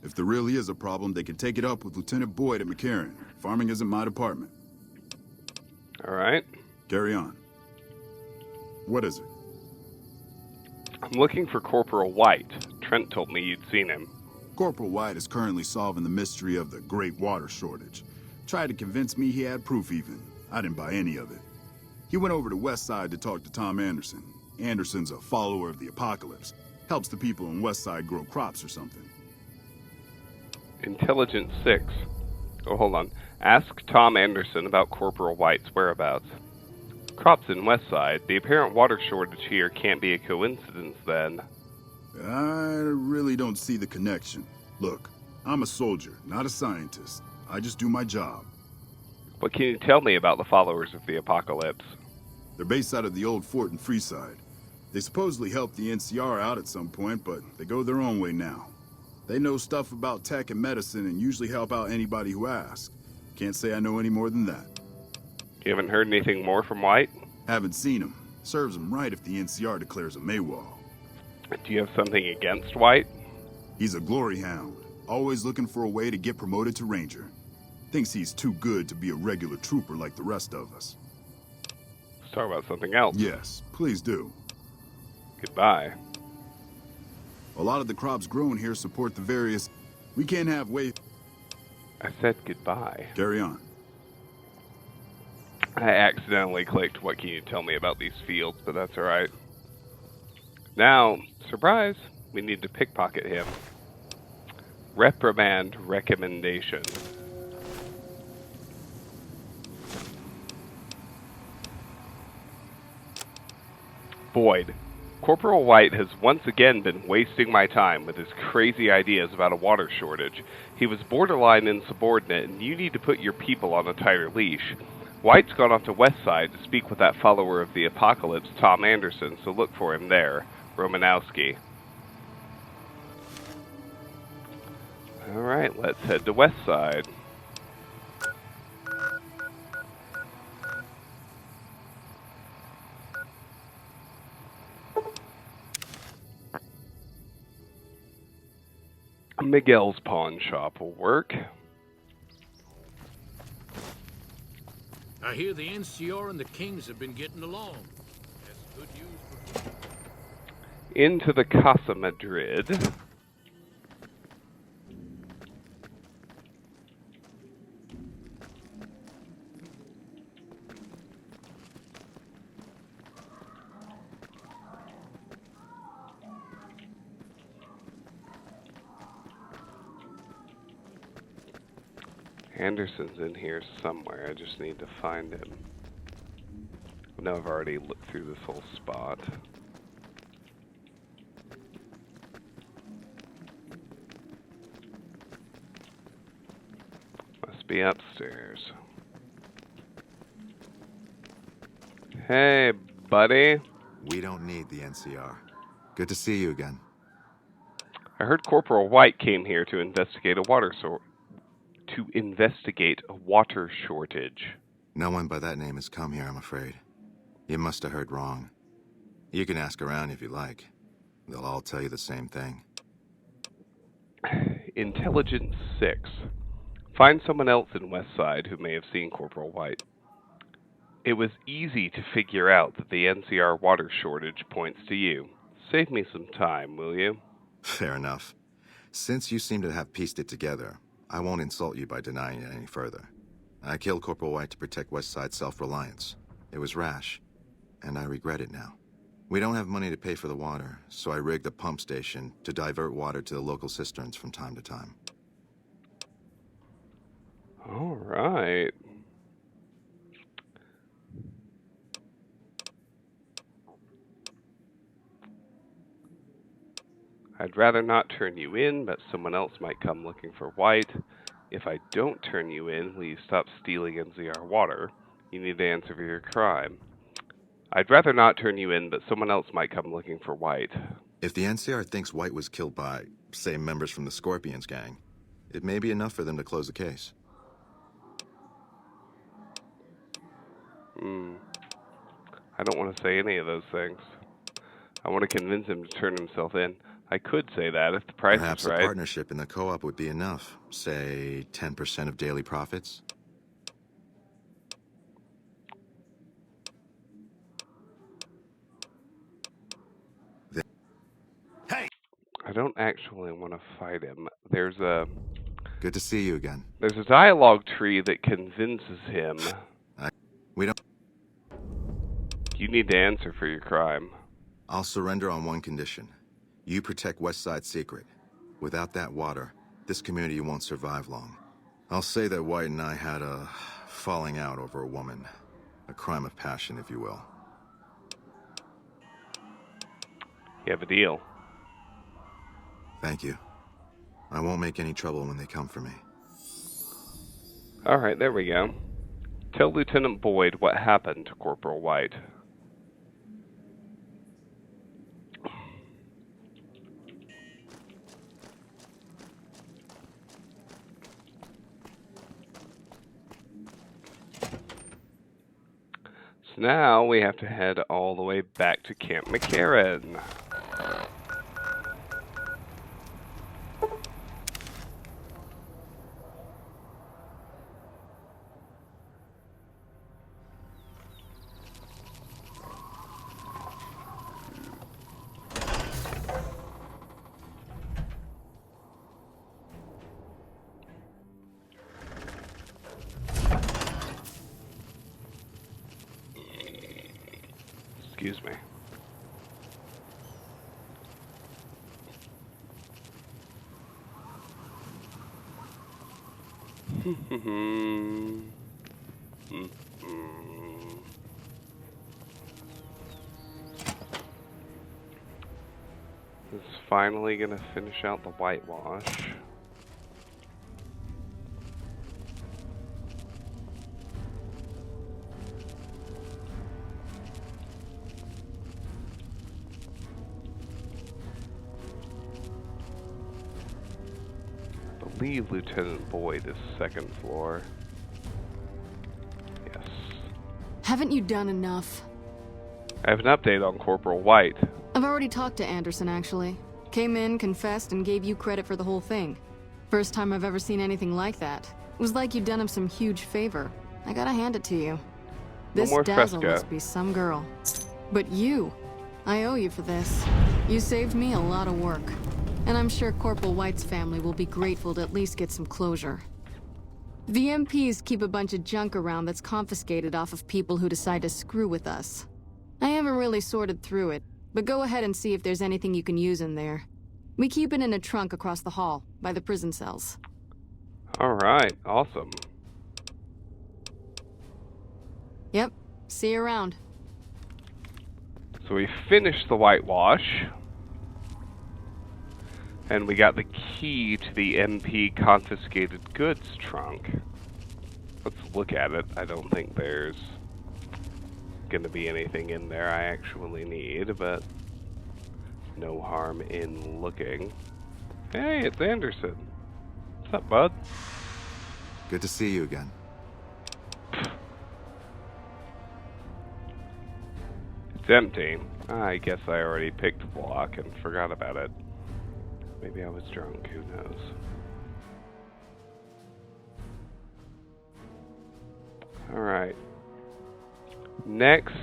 [SPEAKER 3] If there really is a problem, they can take it up with Lieutenant Boyd at McCarran. Farming isn't my department.
[SPEAKER 1] All right.
[SPEAKER 3] Carry on. What is it?
[SPEAKER 1] I'm looking for Corporal White. Trent told me you'd seen him.
[SPEAKER 3] Corporal White is currently solving the mystery of the great water shortage. Tried to convince me he had proof even. I didn't buy any of it. He went over to West Side to talk to Tom Anderson. Anderson's a follower of the apocalypse. Helps the people in West Side grow crops or something.
[SPEAKER 1] Intelligence 6. Oh, hold on. Ask Tom Anderson about Corporal White's whereabouts. Crops in West Side. The apparent water shortage here can't be a coincidence, then.
[SPEAKER 3] I really don't see the connection. Look, I'm a soldier, not a scientist. I just do my job.
[SPEAKER 1] What can you tell me about the followers of the apocalypse?
[SPEAKER 3] They're based out of the old fort in Freeside. They supposedly helped the NCR out at some point, but they go their own way now. They know stuff about tech and medicine and usually help out anybody who asks. Can't say I know any more than that.
[SPEAKER 1] You haven't heard anything more from White?
[SPEAKER 3] Haven't seen him. Serves him right if the NCR declares a Maywall.
[SPEAKER 1] Do you have something against White?
[SPEAKER 3] He's a glory hound, always looking for a way to get promoted to Ranger. Thinks he's too good to be a regular trooper like the rest of us.
[SPEAKER 1] Let's talk about something else.
[SPEAKER 3] Yes, please do.
[SPEAKER 1] Goodbye.
[SPEAKER 3] A lot of the crops grown here support the various... We can't have
[SPEAKER 1] I said goodbye.
[SPEAKER 3] Carry on.
[SPEAKER 1] I accidentally clicked, what can you tell me about these fields, but that's alright. Now, surprise, we need to pickpocket him. Reprimand recommendation. Boyd. Corporal White has once again been wasting my time with his crazy ideas about a water shortage. He was borderline insubordinate, and you need to put your people on a tighter leash. White's gone off to West Side to speak with that follower of the apocalypse, Tom Anderson, so look for him there. Romanowski. Alright, let's head to West Side. Miguel's pawn shop will work.
[SPEAKER 8] I hear the NCR and the Kings have been getting along. That's good news for...
[SPEAKER 1] Into the Casa Madrid. Anderson's in here somewhere. I just need to find him. I know I've already looked through this whole spot. Must be upstairs. Hey, buddy.
[SPEAKER 9] We don't need the NCR. Good to see you again.
[SPEAKER 1] I heard Corporal White came here to investigate a water to investigate a water shortage.
[SPEAKER 9] No one by that name has come here, I'm afraid. You must have heard wrong. You can ask around if you like. They'll all tell you the same thing.
[SPEAKER 1] Intelligence 6. Find someone else in Westside who may have seen Corporal White. It was easy to figure out that the NCR water shortage points to you. Save me some time, will you?
[SPEAKER 9] Fair enough. Since you seem to have pieced it together, I won't insult you by denying it any further. I killed Corporal White to protect Westside's self-reliance. It was rash, and I regret it now. We don't have money to pay for the water, so I rigged a pump station to divert water to the local cisterns from time to time.
[SPEAKER 1] All right. I'd rather not turn you in, but someone else might come looking for White. If I don't turn you in, will you stop stealing NCR water? You need to answer for your crime. I'd rather not turn you in, but someone else might come looking for White.
[SPEAKER 9] If the NCR thinks White was killed by, say, members from the Scorpions gang, it may be enough for them to close the case.
[SPEAKER 1] I don't want to say any of those things. I want to convince him to turn himself in. I could say that if the price
[SPEAKER 9] Perhaps
[SPEAKER 1] is right.
[SPEAKER 9] a partnership in the co-op would be enough. Say, 10% of daily profits?
[SPEAKER 1] I don't actually want to fight him. There's a
[SPEAKER 9] Good to see you again.
[SPEAKER 1] There's a dialogue tree that convinces him.
[SPEAKER 9] We don't...
[SPEAKER 1] You need to answer for your crime.
[SPEAKER 9] I'll surrender on one condition. You protect Westside's secret. Without that water, this community won't survive long. I'll say that White and I had a falling out over a woman. A crime of passion, if you will.
[SPEAKER 1] You have a deal.
[SPEAKER 9] Thank you. I won't make any trouble when they come for me.
[SPEAKER 1] Alright, there we go. Tell Lieutenant Boyd what happened to Corporal White. So now we have to head all the way back to Camp McCarran. Excuse me. This is finally gonna finish out the whitewash. I believe Lieutenant Boyd is second floor. Yes.
[SPEAKER 2] Haven't you done enough?
[SPEAKER 1] I have an update on Corporal White.
[SPEAKER 2] I've already talked to Anderson, actually. Came in, confessed, and gave you credit for the whole thing. First time I've ever seen anything like that. It was like you'd done him some huge favor. I gotta hand it to you. This
[SPEAKER 1] more
[SPEAKER 2] Dazzle
[SPEAKER 1] Fresca.
[SPEAKER 2] must be some girl. But you, I owe you for this. You saved me a lot of work. And I'm sure Corporal White's family will be grateful to at least get some closure. The MPs keep a bunch of junk around that's confiscated off of people who decide to screw with us. I haven't really sorted through it, but go ahead and see if there's anything you can use in there. We keep it in a trunk across the hall, by the prison cells.
[SPEAKER 1] Alright, awesome.
[SPEAKER 2] Yep, see you around.
[SPEAKER 1] So we finished the whitewash. And we got the key to the MP confiscated goods trunk. Let's look at it. I don't think there's gonna be anything in there I actually need, but no harm in looking. Hey, it's Anderson. What's up, bud?
[SPEAKER 9] Good to see you again.
[SPEAKER 1] It's empty. I guess I already picked the lock and forgot about it. Maybe I was drunk, who knows. Alright. Next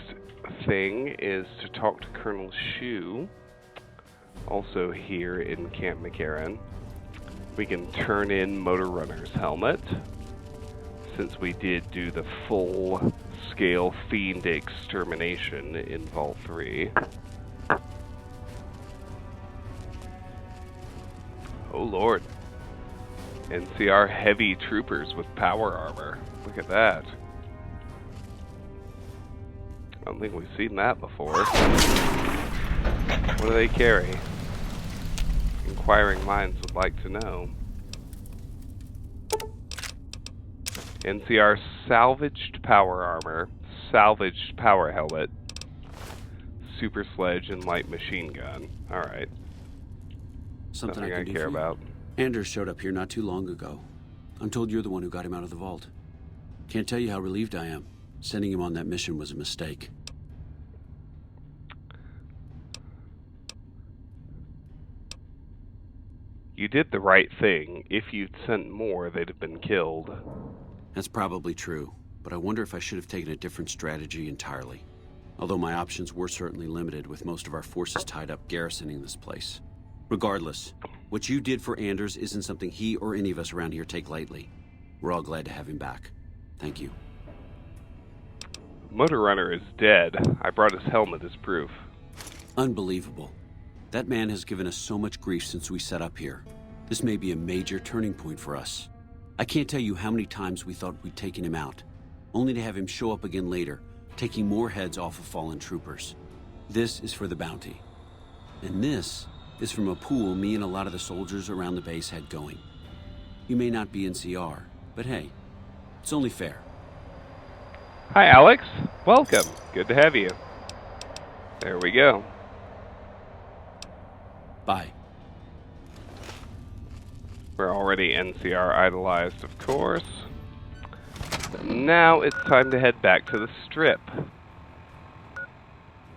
[SPEAKER 1] thing is to talk to Colonel Shu, also here in Camp McCarran. We can turn in Motor Runner's helmet, since we did do the full-scale Fiend extermination in Vault 3. Oh lord. NCR heavy troopers with power armor. Look at that. I don't think we've seen that before. What do they carry? Inquiring minds would like to know. NCR salvaged power armor, salvaged power helmet, super sledge, and light machine gun. Alright.
[SPEAKER 10] Something
[SPEAKER 1] Nothing
[SPEAKER 10] I
[SPEAKER 1] I
[SPEAKER 10] can do
[SPEAKER 1] care
[SPEAKER 10] for you?
[SPEAKER 1] about.
[SPEAKER 10] Anders showed up here not too long ago. I'm told you're the one who got him out of the vault. Can't tell you how relieved I am. Sending him on that mission was a mistake.
[SPEAKER 1] You did the right thing. If you'd sent more, they'd have been killed.
[SPEAKER 10] That's probably true, but I wonder if I should have taken a different strategy entirely. Although my options were certainly limited, with most of our forces tied up garrisoning this place. Regardless, what you did for Anders isn't something he or any of us around here take lightly. We're all glad to have him back. Thank you.
[SPEAKER 1] Motor Runner is dead. I brought his helmet as proof.
[SPEAKER 10] Unbelievable. That man has given us so much grief since we set up here. This may be a major turning point for us. I can't tell you how many times we thought we'd taken him out, only to have him show up again later, taking more heads off of fallen troopers. This is for the bounty. And this is from a pool me and a lot of the soldiers around the base had going. You may not be NCR, but hey, it's only fair.
[SPEAKER 1] Hi, Alex. Welcome. Good to have you. There we go.
[SPEAKER 10] Bye.
[SPEAKER 1] We're already NCR idolized, of course. But now it's time to head back to the strip.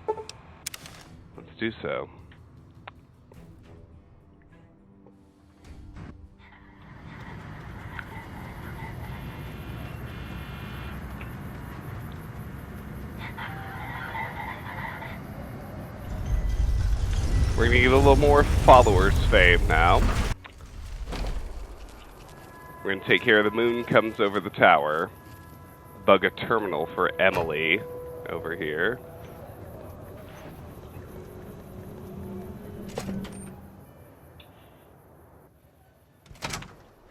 [SPEAKER 1] Let's do so. We're going to give a little more followers fame now. We're going to take care of the moon comes over the tower. Bug a terminal for Emily over here.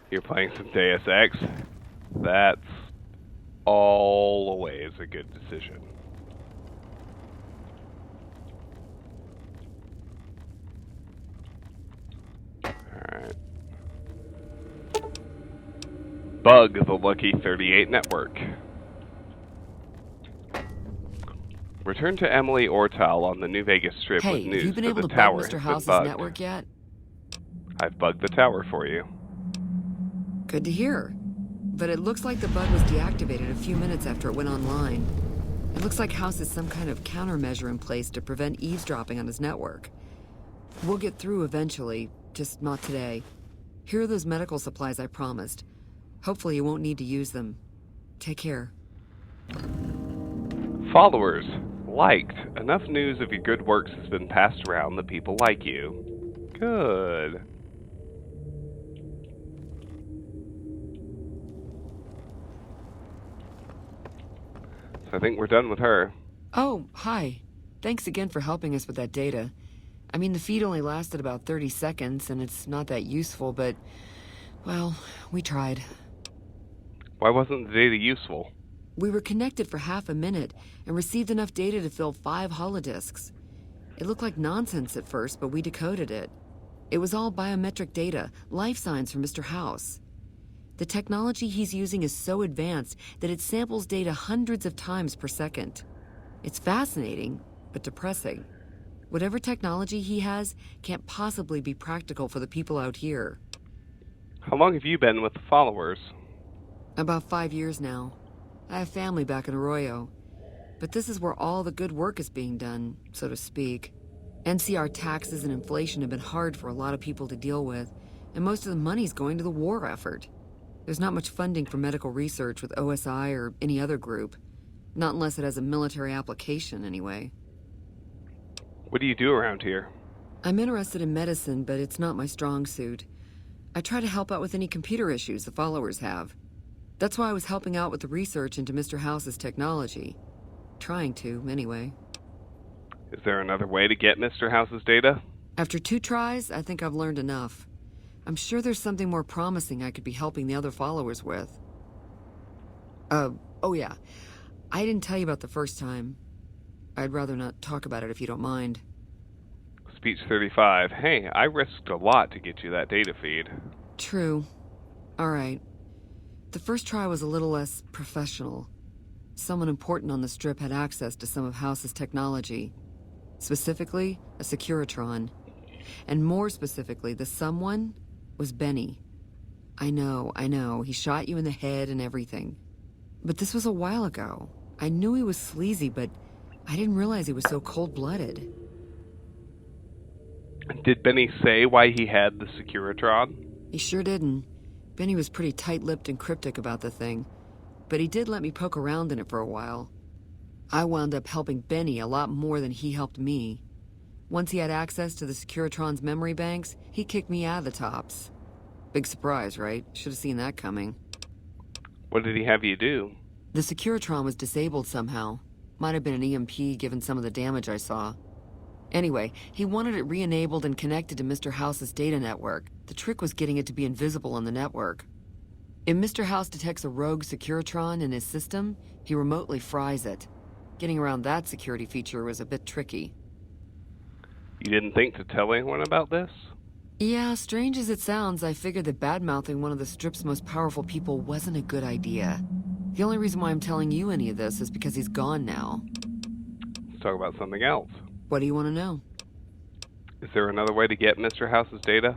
[SPEAKER 1] You're playing some Deus Ex. That's always a good decision. Alright. Bug the Lucky 38 network. Return to Emily Ortal on the New Vegas Strip with
[SPEAKER 2] Hey,
[SPEAKER 1] news
[SPEAKER 2] have you been
[SPEAKER 1] that
[SPEAKER 2] able
[SPEAKER 1] the
[SPEAKER 2] to bug
[SPEAKER 1] tower
[SPEAKER 2] Mr.
[SPEAKER 1] has been
[SPEAKER 2] House's
[SPEAKER 1] bugged.
[SPEAKER 2] network yet?
[SPEAKER 1] I've bugged the tower for you.
[SPEAKER 2] Good to hear. But it looks like the bug was deactivated a few minutes after it went online. It looks like House has some kind of countermeasure in place to prevent eavesdropping on his network. We'll get through eventually, just not today. Here are those medical supplies I promised. Hopefully you won't need to use them. Take care.
[SPEAKER 1] Followers. Liked. Enough news of your good works has been passed around that people like you. Good. So I think we're done with her.
[SPEAKER 2] Oh, hi. Thanks again for helping us with that data. I mean, the feed only lasted about 30 seconds, and it's not that useful, but, well, we tried.
[SPEAKER 1] Why wasn't the data useful?
[SPEAKER 2] We were connected for half a minute and received enough data to fill 5 holodisks. It looked like nonsense at first, but we decoded it. It was all biometric data, life signs from Mr. House. The technology he's using is so advanced that it samples data hundreds of times per second. It's fascinating, but depressing. Whatever technology he has can't possibly be practical for the people out here.
[SPEAKER 1] How long have you been with the followers?
[SPEAKER 11] About 5 years now. I have family back in Arroyo. But this is where all the good work is being done, so to speak. NCR taxes and inflation have been hard for a lot of people to deal with, and most of the money's going to the war effort. There's not much funding for medical research with OSI or any other group. Not unless it has a military application, anyway.
[SPEAKER 1] What do you do around here?
[SPEAKER 11] I'm interested in medicine, but it's not my strong suit. I try to help out with any computer issues the followers have. That's why I was helping out with the research into Mr. House's technology. Trying to, anyway.
[SPEAKER 1] Is there another way to get Mr. House's data?
[SPEAKER 11] After 2 tries, I think I've learned enough. I'm sure there's something more promising I could be helping the other followers with. Oh yeah. I didn't tell you about the first time. I'd rather not talk about it if you don't mind.
[SPEAKER 1] Speech 35. Hey, I risked a lot to get you that data feed.
[SPEAKER 11] True. Alright. The first try was a little less professional. Someone important on the Strip had access to some of House's technology. Specifically, a Securitron. And more specifically, the someone was Benny. I know, he shot you in the head and everything. But this was a while ago. I knew he was sleazy, but I didn't realize he was so cold-blooded.
[SPEAKER 1] Did Benny say why he had the Securitron?
[SPEAKER 11] He sure didn't. Benny was pretty tight-lipped and cryptic about the thing, but he did let me poke around in it for a while. I wound up helping Benny a lot more than he helped me. Once he had access to the Securitron's memory banks, he kicked me out of the tops. Big surprise, right? Should have seen that coming.
[SPEAKER 1] What did he have you do?
[SPEAKER 11] The Securitron was disabled somehow. Might have been an EMP given some of the damage I saw. Anyway, he wanted it re-enabled and connected to Mr. House's data network. The trick was getting it to be invisible on the network. If Mr. House detects a rogue Securitron in his system, he remotely fries it. Getting around that security feature was a bit tricky.
[SPEAKER 1] You didn't think to tell anyone about this?
[SPEAKER 11] Yeah, strange as it sounds, I figured that bad-mouthing one of the Strip's most powerful people wasn't a good idea. The only reason why I'm telling you any of this is because he's gone now.
[SPEAKER 1] Let's talk about something else.
[SPEAKER 11] What do you want to know?
[SPEAKER 1] Is there another way to get Mr. House's data?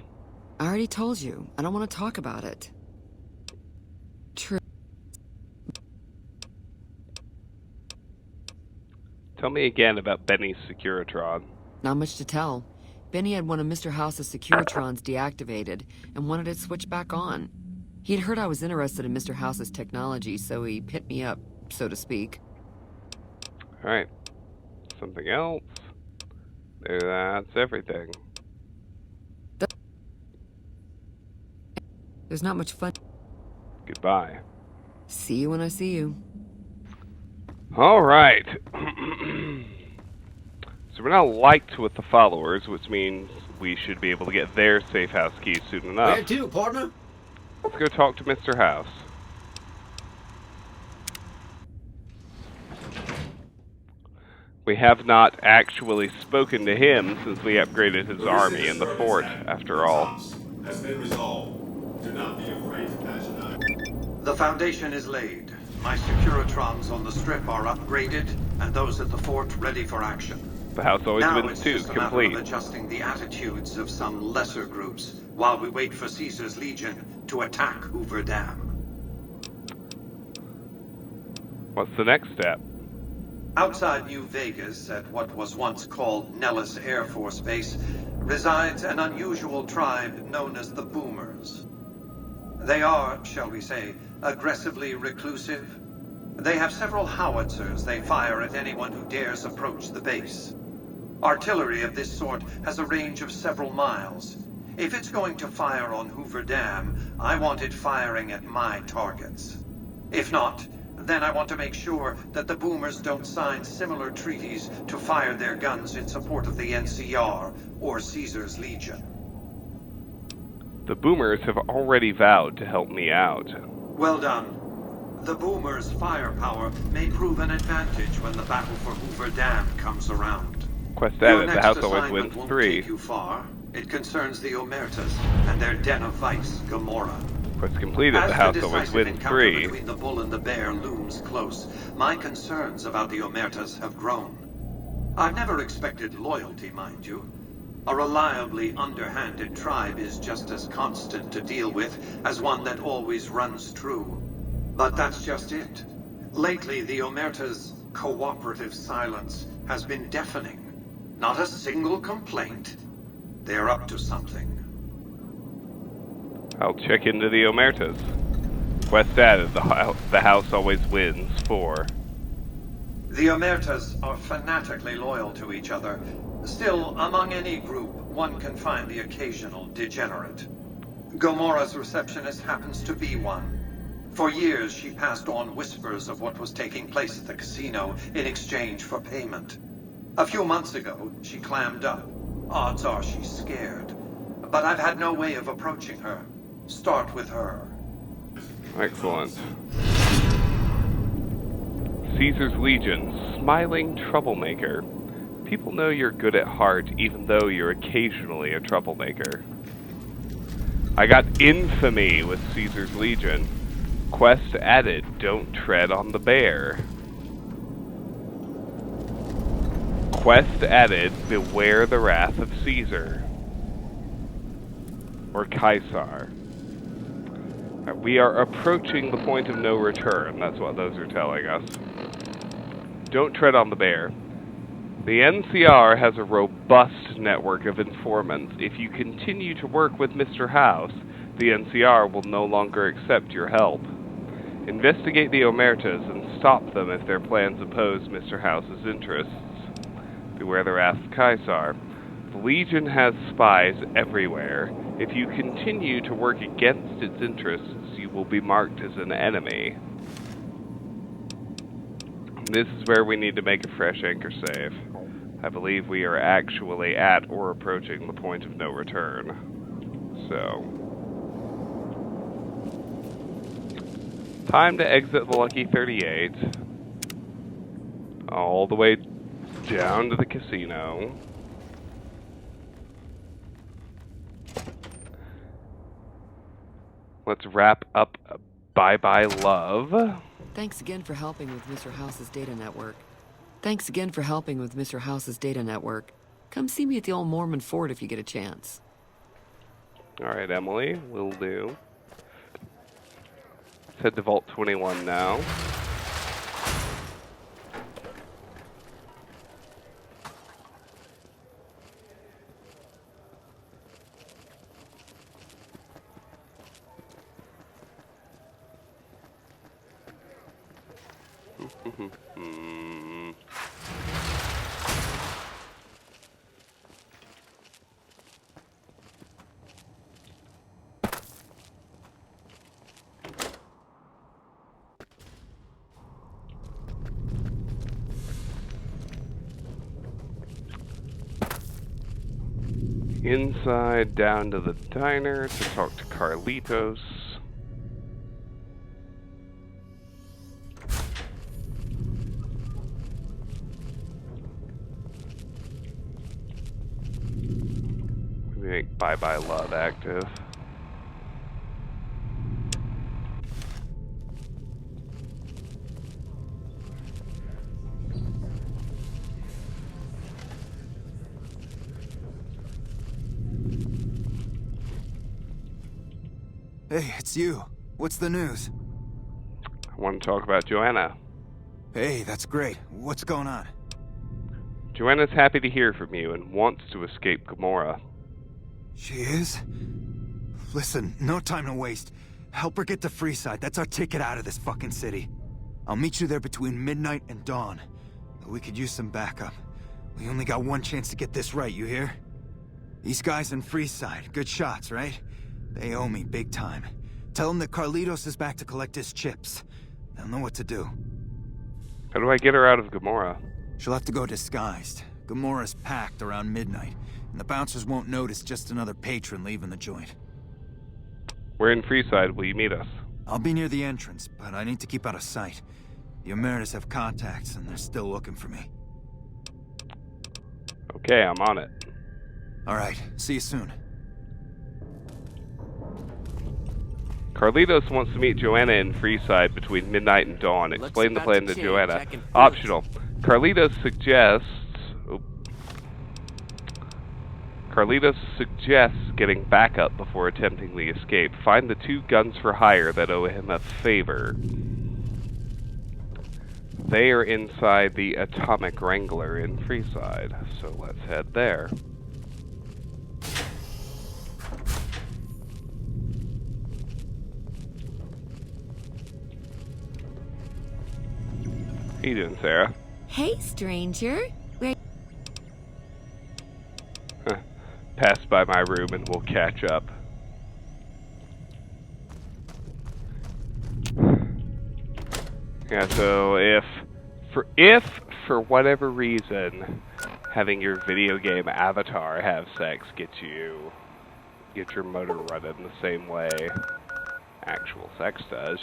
[SPEAKER 11] I already told you. I don't want to talk about it. True.
[SPEAKER 1] Tell me again about Benny's Securitron.
[SPEAKER 11] Not much to tell. Benny had one of Mr. House's Securitrons deactivated and wanted it switched back on. He'd heard I was interested in Mr. House's technology, so he hit me up, so to speak.
[SPEAKER 1] Alright. Something else? That's everything.
[SPEAKER 11] There's not much fun.
[SPEAKER 1] Goodbye.
[SPEAKER 11] See you when I see you.
[SPEAKER 1] Alright. So we're now liked with the followers, which means we should be able to get their safe house keys soon enough.
[SPEAKER 12] Where to, partner?
[SPEAKER 1] Let's go talk to Mr. House. We have not actually spoken to him since we upgraded his army in the fort, after all.
[SPEAKER 13] Has been resolved. Do not be afraid to pass an eye.
[SPEAKER 5] The foundation is laid. My Securitrons on the Strip are upgraded, and those at the fort ready for action.
[SPEAKER 1] The house always
[SPEAKER 5] Now
[SPEAKER 1] wins
[SPEAKER 5] it's
[SPEAKER 1] too,
[SPEAKER 5] just a matter
[SPEAKER 1] complete.
[SPEAKER 5] of adjusting the attitudes of some lesser groups while we wait for Caesar's Legion to attack Hoover Dam.
[SPEAKER 1] What's the next step?
[SPEAKER 5] Outside New Vegas, at what was once called Nellis Air Force Base, resides an unusual tribe known as the Boomers. They are, shall we say, aggressively reclusive. They have several howitzers they fire at anyone who dares approach the base. Artillery of this sort has a range of several miles. If it's going to fire on Hoover Dam, I want it firing at my targets. If not, then I want to make sure that the Boomers don't sign similar treaties to fire their guns in support of the NCR or Caesar's Legion.
[SPEAKER 1] The Boomers have already vowed to help me out.
[SPEAKER 5] Well done. The Boomers' firepower may prove an advantage when the battle for Hoover Dam comes around.
[SPEAKER 1] Quest
[SPEAKER 5] Your
[SPEAKER 1] added, the
[SPEAKER 5] next
[SPEAKER 1] house always
[SPEAKER 5] assignment
[SPEAKER 1] wins
[SPEAKER 5] won't
[SPEAKER 1] 3.
[SPEAKER 5] take you far. It concerns the Omertas and their den of vice, Gomorrah.
[SPEAKER 1] Quest completed,
[SPEAKER 5] As
[SPEAKER 1] the house
[SPEAKER 5] the
[SPEAKER 1] always
[SPEAKER 5] decisive
[SPEAKER 1] wins
[SPEAKER 5] encounter
[SPEAKER 1] 3.
[SPEAKER 5] between the bull and the bear looms close, my concerns about the Omertas have grown. I've never expected loyalty, mind you. A reliably underhanded tribe is just as constant to deal with as one that always runs true. But that's just it. Lately, the Omerta's cooperative silence has been deafening. Not a single complaint. They're up to something.
[SPEAKER 1] I'll check into the Omertas. Quest added, the house always wins 4.
[SPEAKER 5] The Omertas are fanatically loyal to each other. Still, among any group, one can find the occasional degenerate. Gamora's receptionist happens to be one. For years, she passed on whispers of what was taking place at the casino in exchange for payment. A few months ago, she clammed up. Odds are she's scared. But I've had no way of approaching her. Start with her.
[SPEAKER 1] Excellent. Caesar's Legion, smiling troublemaker. People know you're good at heart, even though you're occasionally a troublemaker. I got infamy with Caesar's Legion. Quest added, don't tread on the bear. Quest added, beware the wrath of Caesar. Or Caesar. We are approaching the point of no return. That's what those are telling us. Don't tread on the bear. The NCR has a robust network of informants. If you continue to work with Mr. House, the NCR will no longer accept your help. Investigate the Omertas and stop them if their plans oppose Mr. House's interests. Beware the wrath of Caesar. The Legion has spies everywhere. If you continue to work against its interests, you will be marked as an enemy. This is where we need to make a fresh anchor save. I believe we are actually at or approaching the point of no return. So, time to exit the Lucky 38. All the way down to the casino. Let's wrap up Bye Bye Love.
[SPEAKER 11] Thanks again for helping with Mr. House's data network. Thanks again for helping with Mr. House's data network. Come see me at the old Mormon fort if you get a chance.
[SPEAKER 1] Alright, Emily, will do. Let's head to Vault 21 now. Inside, down to the diner to talk to Carlitos. We make Bye Bye Love active.
[SPEAKER 12] Hey, it's you. What's the news?
[SPEAKER 1] I want to talk about Joanna.
[SPEAKER 12] Hey, that's great. What's going on?
[SPEAKER 1] Joanna's happy to hear from you and wants to escape Gamora.
[SPEAKER 12] She is? Listen, no time to waste. Help her get to Freeside. That's our ticket out of this fucking city. I'll meet you there between midnight and dawn. We could use some backup. We only got one chance to get this right, you hear? These guys in Freeside, good shots, right? They owe me big time. Tell them that Carlitos is back to collect his chips. They'll know what to do.
[SPEAKER 1] How do I get her out of Gamora?
[SPEAKER 12] She'll have to go disguised. Gamora's packed around midnight, and the bouncers won't notice just another patron leaving the joint.
[SPEAKER 1] We're in Freeside. Will you meet us?
[SPEAKER 12] I'll be near the entrance, but I need to keep out of sight. The Emeritus have contacts, and they're still looking for me.
[SPEAKER 1] Okay, I'm on it.
[SPEAKER 12] All right, see you soon.
[SPEAKER 1] Carlitos wants to meet Joanna in Freeside between midnight and dawn. Explain the plan to Joanna. Optional. Carlitos suggests... Carlitos suggests getting backup before attempting the escape. Find the 2 guns for hire that owe him a favor. They are inside the Atomic Wrangler in Freeside, so let's head there. How you doing, Sarah?
[SPEAKER 14] Hey, stranger.
[SPEAKER 1] Pass by my room and we'll catch up. Yeah, so if for whatever reason having your video game avatar have sex get your motor running the same way actual sex does,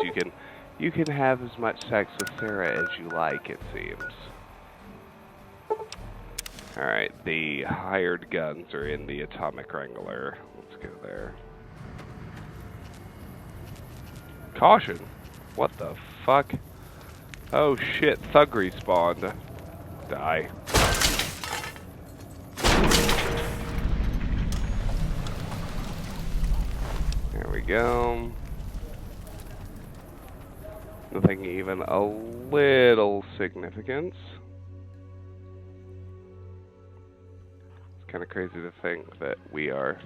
[SPEAKER 1] you can have as much sex with Sarah as you like, it seems. Alright, the hired guns are in the Atomic Wrangler. Let's go there. Caution! What the fuck? Oh shit, Thug respawned. Die. There we go. Nothing even a little significance. It's kind of crazy to think that we're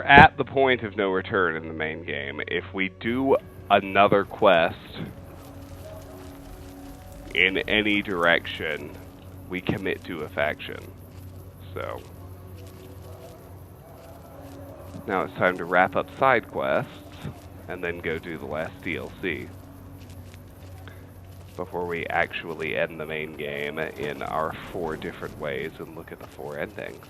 [SPEAKER 1] at the point of no return in the main game. If we do another quest in any direction, we commit to a faction. So now it's time to wrap up side quests and then go do the last DLC before we actually end the main game in our 4 different ways and look at the 4 endings.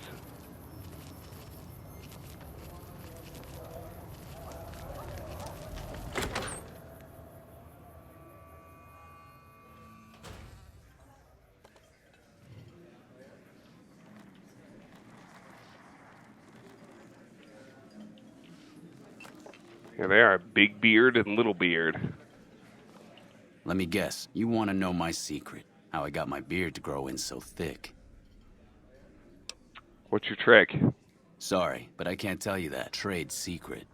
[SPEAKER 1] Here they are, Big Beard and Little Beard.
[SPEAKER 10] Let me guess, you want to know my secret. How I got my beard to grow in so thick.
[SPEAKER 1] What's your trick?
[SPEAKER 10] Sorry, but I can't tell you that. Trade secret.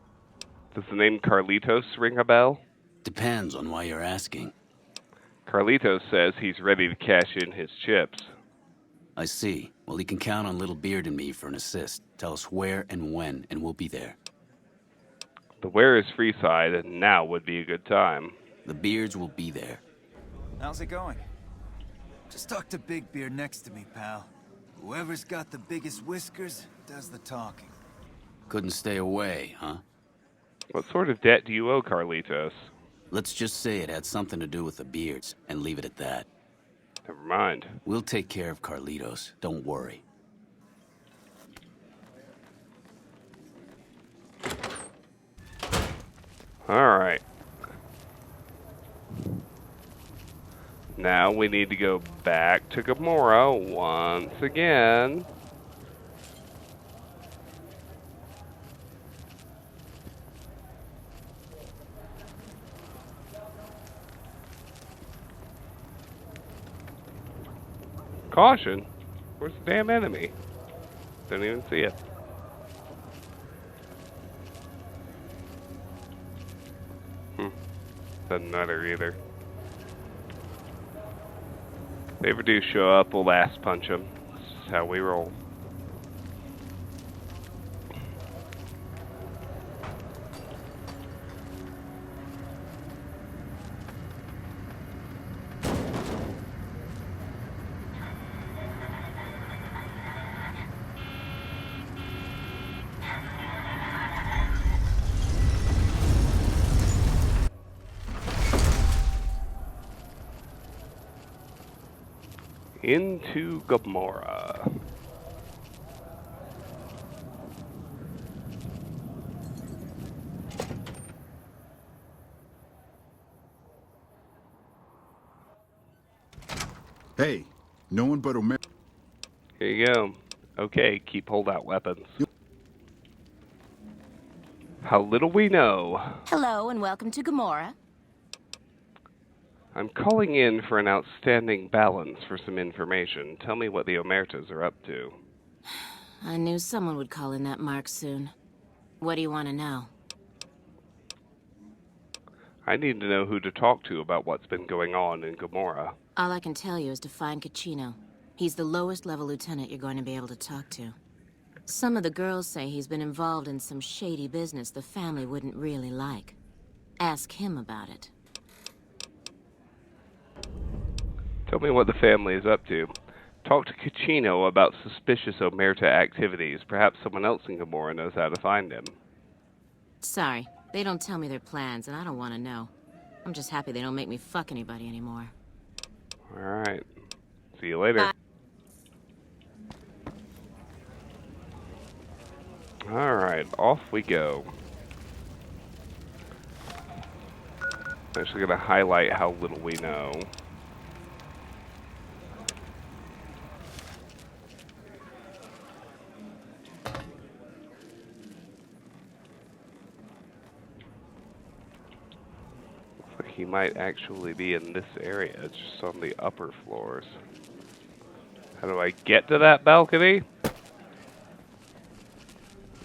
[SPEAKER 1] Does the name Carlitos ring a bell?
[SPEAKER 10] Depends on why you're asking.
[SPEAKER 1] Carlitos says he's ready to cash in his chips.
[SPEAKER 10] I see. Well, he can count on Little Beard and me for an assist. Tell us where and when, and we'll be there.
[SPEAKER 1] The where is Freeside, and now would be a good time.
[SPEAKER 10] The Beards will be there.
[SPEAKER 12] How's it going? Just talk to Big Beard next to me, pal. Whoever's got the biggest whiskers does the talking.
[SPEAKER 10] Couldn't stay away, huh?
[SPEAKER 1] What sort of debt do you owe Carlitos?
[SPEAKER 10] Let's just say it had something to do with the Beards, and leave it at that.
[SPEAKER 1] Never mind.
[SPEAKER 10] We'll take care of Carlitos, don't worry.
[SPEAKER 1] Alright. Now we need to go back to Gamora once again. Caution! Where's the damn enemy? Don't even see it. Doesn't matter either. If they ever do show up, we'll ass punch them. That's how we roll. Into Gamora.
[SPEAKER 3] Hey, no one but Omer.
[SPEAKER 1] Here you go. Okay, keep holdout weapons. How little we know.
[SPEAKER 14] Hello and welcome to Gamora.
[SPEAKER 1] I'm calling in for an outstanding balance for some information. Tell me what the Omertas are up to.
[SPEAKER 14] I knew someone would call in that mark soon. What do you want to know?
[SPEAKER 1] I need to know who to talk to about what's been going on in Gomorrah.
[SPEAKER 14] All I can tell you is to find Caccino. He's the lowest level lieutenant you're going to be able to talk to. Some of the girls say he's been involved in some shady business the family wouldn't really like. Ask him about it.
[SPEAKER 1] Tell me what the family is up to. Talk to Caccino about suspicious Omerta activities. Perhaps someone else in Gomorrah knows how to find him.
[SPEAKER 14] Sorry, they don't tell me their plans, and I don't want to know. I'm just happy they don't make me fuck anybody anymore.
[SPEAKER 1] Alright. See you later.
[SPEAKER 14] Bye.
[SPEAKER 1] Alright, off we go. I'm actually going to highlight how little we know. Looks like he might actually be in this area, just on the upper floors. How do I get to that balcony?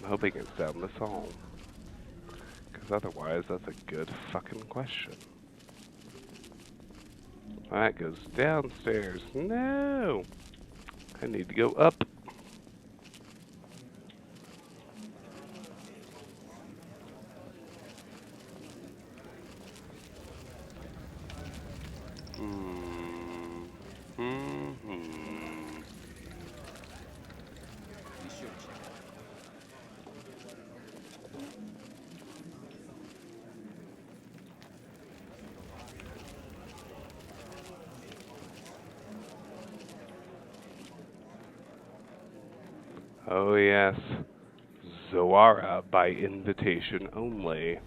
[SPEAKER 1] I'm hoping it's down this hall. Because otherwise, that's a good fucking question. That goes downstairs. No! I need to go up. Oh yes, Zoara by invitation only.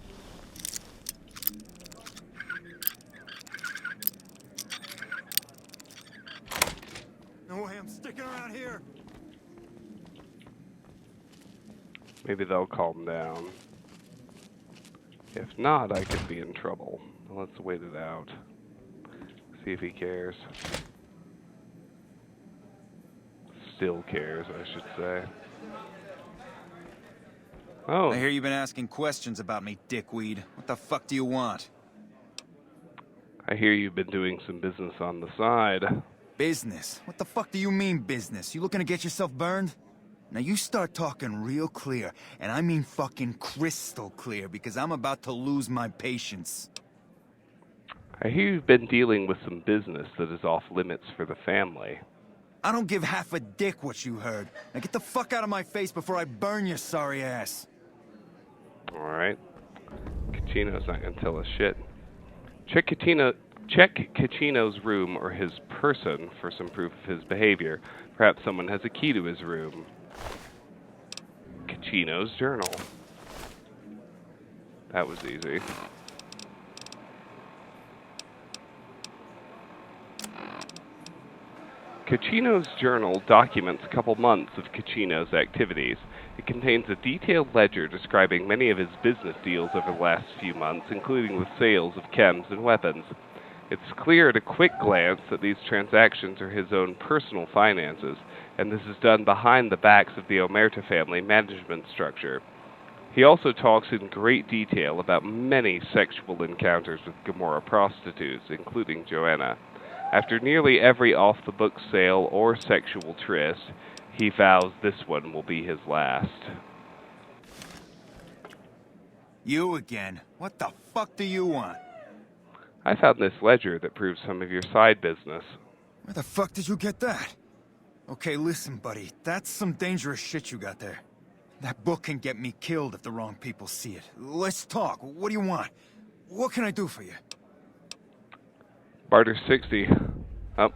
[SPEAKER 12] No way I'm sticking around here.
[SPEAKER 1] Maybe they'll calm down. If not, I could be in trouble. Let's wait it out. See if he cares. Still cares, I should say. Oh.
[SPEAKER 12] I hear you've been asking questions about me, dickweed. What the fuck do you want?
[SPEAKER 1] I hear you've been doing some business on the side.
[SPEAKER 12] Business? What the fuck do you mean business? You looking to get yourself burned? Now you start talking real clear, and I mean fucking crystal clear, because I'm about to lose my patience.
[SPEAKER 1] I hear you've been dealing with some business that is off limits for the family.
[SPEAKER 12] I don't give half a dick what you heard. Now get the fuck out of my face before I burn your sorry ass.
[SPEAKER 1] Alright. Caccino's not gonna tell us shit. Check Caccino's room or his person for some proof of his behavior. Perhaps someone has a key to his room. Caccino's journal. That was easy. Caccino's journal documents a couple months of Caccino's activities. It contains a detailed ledger describing many of his business deals over the last few months, including the sales of chems and weapons. It's clear at a quick glance that these transactions are his own personal finances, and this is done behind the backs of the Omerta family management structure. He also talks in great detail about many sexual encounters with Gomorrah prostitutes, including Joanna. After nearly every off-the-book sale or sexual tryst, he vows this one will be his last.
[SPEAKER 12] You again? What the fuck do you want?
[SPEAKER 1] I found this ledger that proves some of your side business.
[SPEAKER 12] Where the fuck did you get that? Okay, listen, buddy. That's some dangerous shit you got there. That book can get me killed if the wrong people see it. Let's talk. What do you want? What can I do for you?
[SPEAKER 1] Barter 60. Up.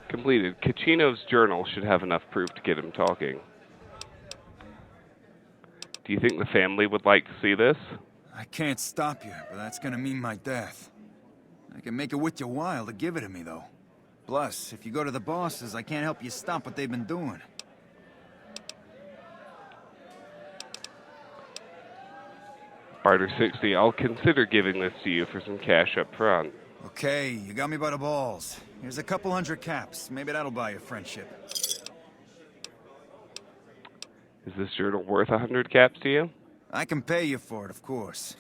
[SPEAKER 1] Completed. Caccino's journal should have enough proof to get him talking. Do you think the family would like to see this?
[SPEAKER 12] I can't stop you, but that's gonna mean my death. I can make it worth your while to give it to me, though. Plus, if you go to the bosses, I can't help you stop what they've been doing.
[SPEAKER 1] Barter 60. I'll consider giving this to you for some cash up front.
[SPEAKER 12] Okay, you got me by the balls. Here's a couple hundred caps. Maybe that'll buy you friendship.
[SPEAKER 1] Is this journal worth 100 caps to you?
[SPEAKER 12] I can pay you for it, of course.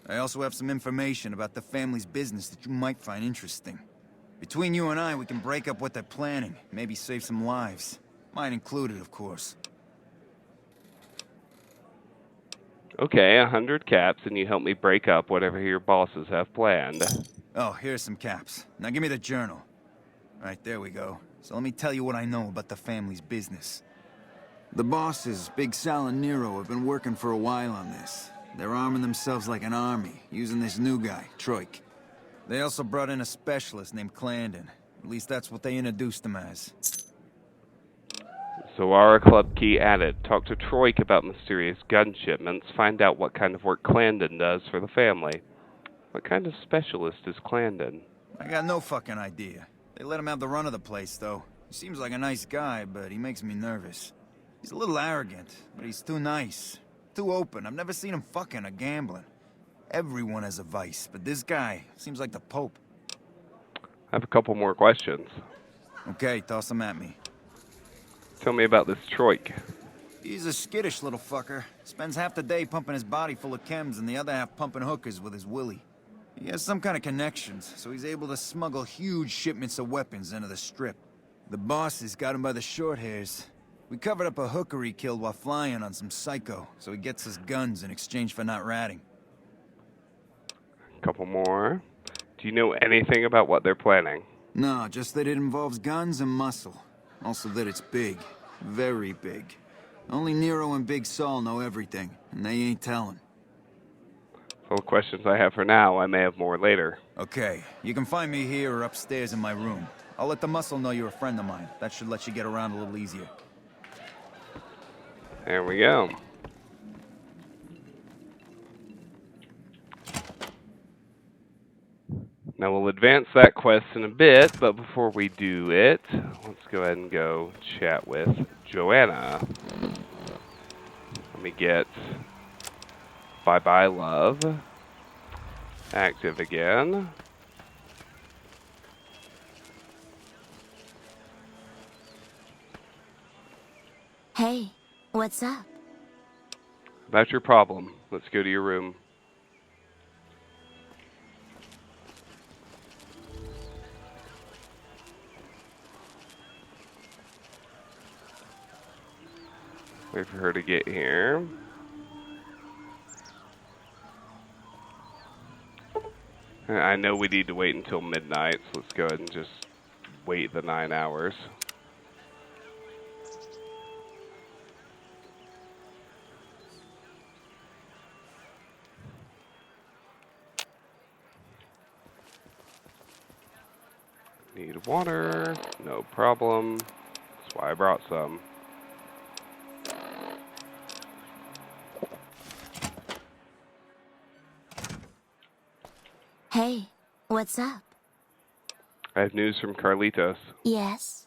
[SPEAKER 12] I also have some information about the family's business that you might find interesting. Between you and I, we can break up what they're planning, maybe save some lives. Mine included, of course.
[SPEAKER 1] Okay, 100 caps, and you help me break up whatever your bosses have planned.
[SPEAKER 12] Oh, here's some caps. Now give me the journal. Right, there we go. So let me tell you what I know about the family's business. The bosses, Big Sal and Nero, have been working for a while on this. They're arming themselves like an army, using this new guy, Troik. They also brought in a specialist named Clandon. At least that's what they introduced him as.
[SPEAKER 1] Zoara Club key added. Talk to Troik about mysterious gun shipments. Find out what kind of work Clandon does for the family. What kind of specialist is Clandon?
[SPEAKER 12] I got no fucking idea. They let him have the run of the place, though. He seems like a nice guy, but he makes me nervous. He's a little arrogant, but he's too nice. Too open. I've never seen him fucking or gambling. Everyone has a vice, but this guy seems like the Pope.
[SPEAKER 1] I have a couple more questions.
[SPEAKER 12] Okay, toss them at me.
[SPEAKER 1] Tell me about this Troik.
[SPEAKER 12] He's a skittish little fucker. Spends half the day pumping his body full of chems and the other half pumping hookers with his willy. He has some kind of connections, so he's able to smuggle huge shipments of weapons into the Strip. The bosses got him by the short hairs. We covered up a hooker he killed while flying on some psycho, so he gets us guns in exchange for not ratting.
[SPEAKER 1] Couple more. Do you know anything about what they're planning?
[SPEAKER 12] No, just that it involves guns and muscle. Also that it's big. Very big. Only Nero and Big Saul know everything, and they ain't telling.
[SPEAKER 1] All the questions I have for now. I may have more later.
[SPEAKER 12] Okay, you can find me here or upstairs in my room. I'll let the muscle know you're a friend of mine. That should let you get around a little easier.
[SPEAKER 1] There we go. Now we'll advance that quest in a bit, but before we do it, let's go ahead and go chat with Joanna. Let me get Bye Bye Love active again.
[SPEAKER 14] Hey, what's up?
[SPEAKER 1] About your problem. Let's go to your room. Wait for her to get here. I know we need to wait until midnight, so let's go ahead and just wait the 9 hours. Need water, no problem. That's why I brought some.
[SPEAKER 14] Hey, what's up?
[SPEAKER 1] I have news from Carlitos.
[SPEAKER 14] Yes?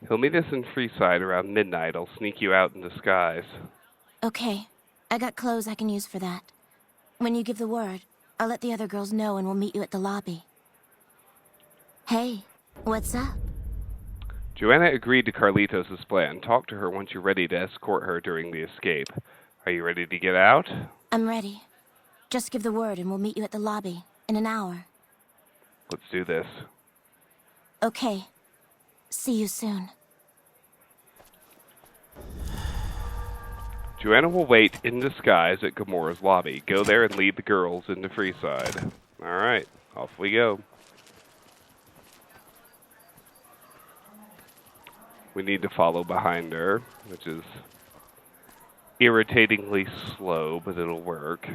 [SPEAKER 1] He'll meet us in Freeside around midnight. I'll sneak you out in disguise.
[SPEAKER 14] Okay. I got clothes I can use for that. When you give the word, I'll let the other girls know and we'll meet you at the lobby. Hey, what's up?
[SPEAKER 1] Joanna agreed to Carlitos' plan. Talk to her once you're ready to escort her during the escape. Are you ready to get out?
[SPEAKER 14] I'm ready. Just give the word and we'll meet you at the lobby in an hour.
[SPEAKER 1] Let's do this.
[SPEAKER 14] Okay. See you soon.
[SPEAKER 1] Joanna will wait in disguise at Gamora's lobby. Go there and lead the girls into Freeside. Alright, off we go. We need to follow behind her, which is irritatingly slow, but it'll work.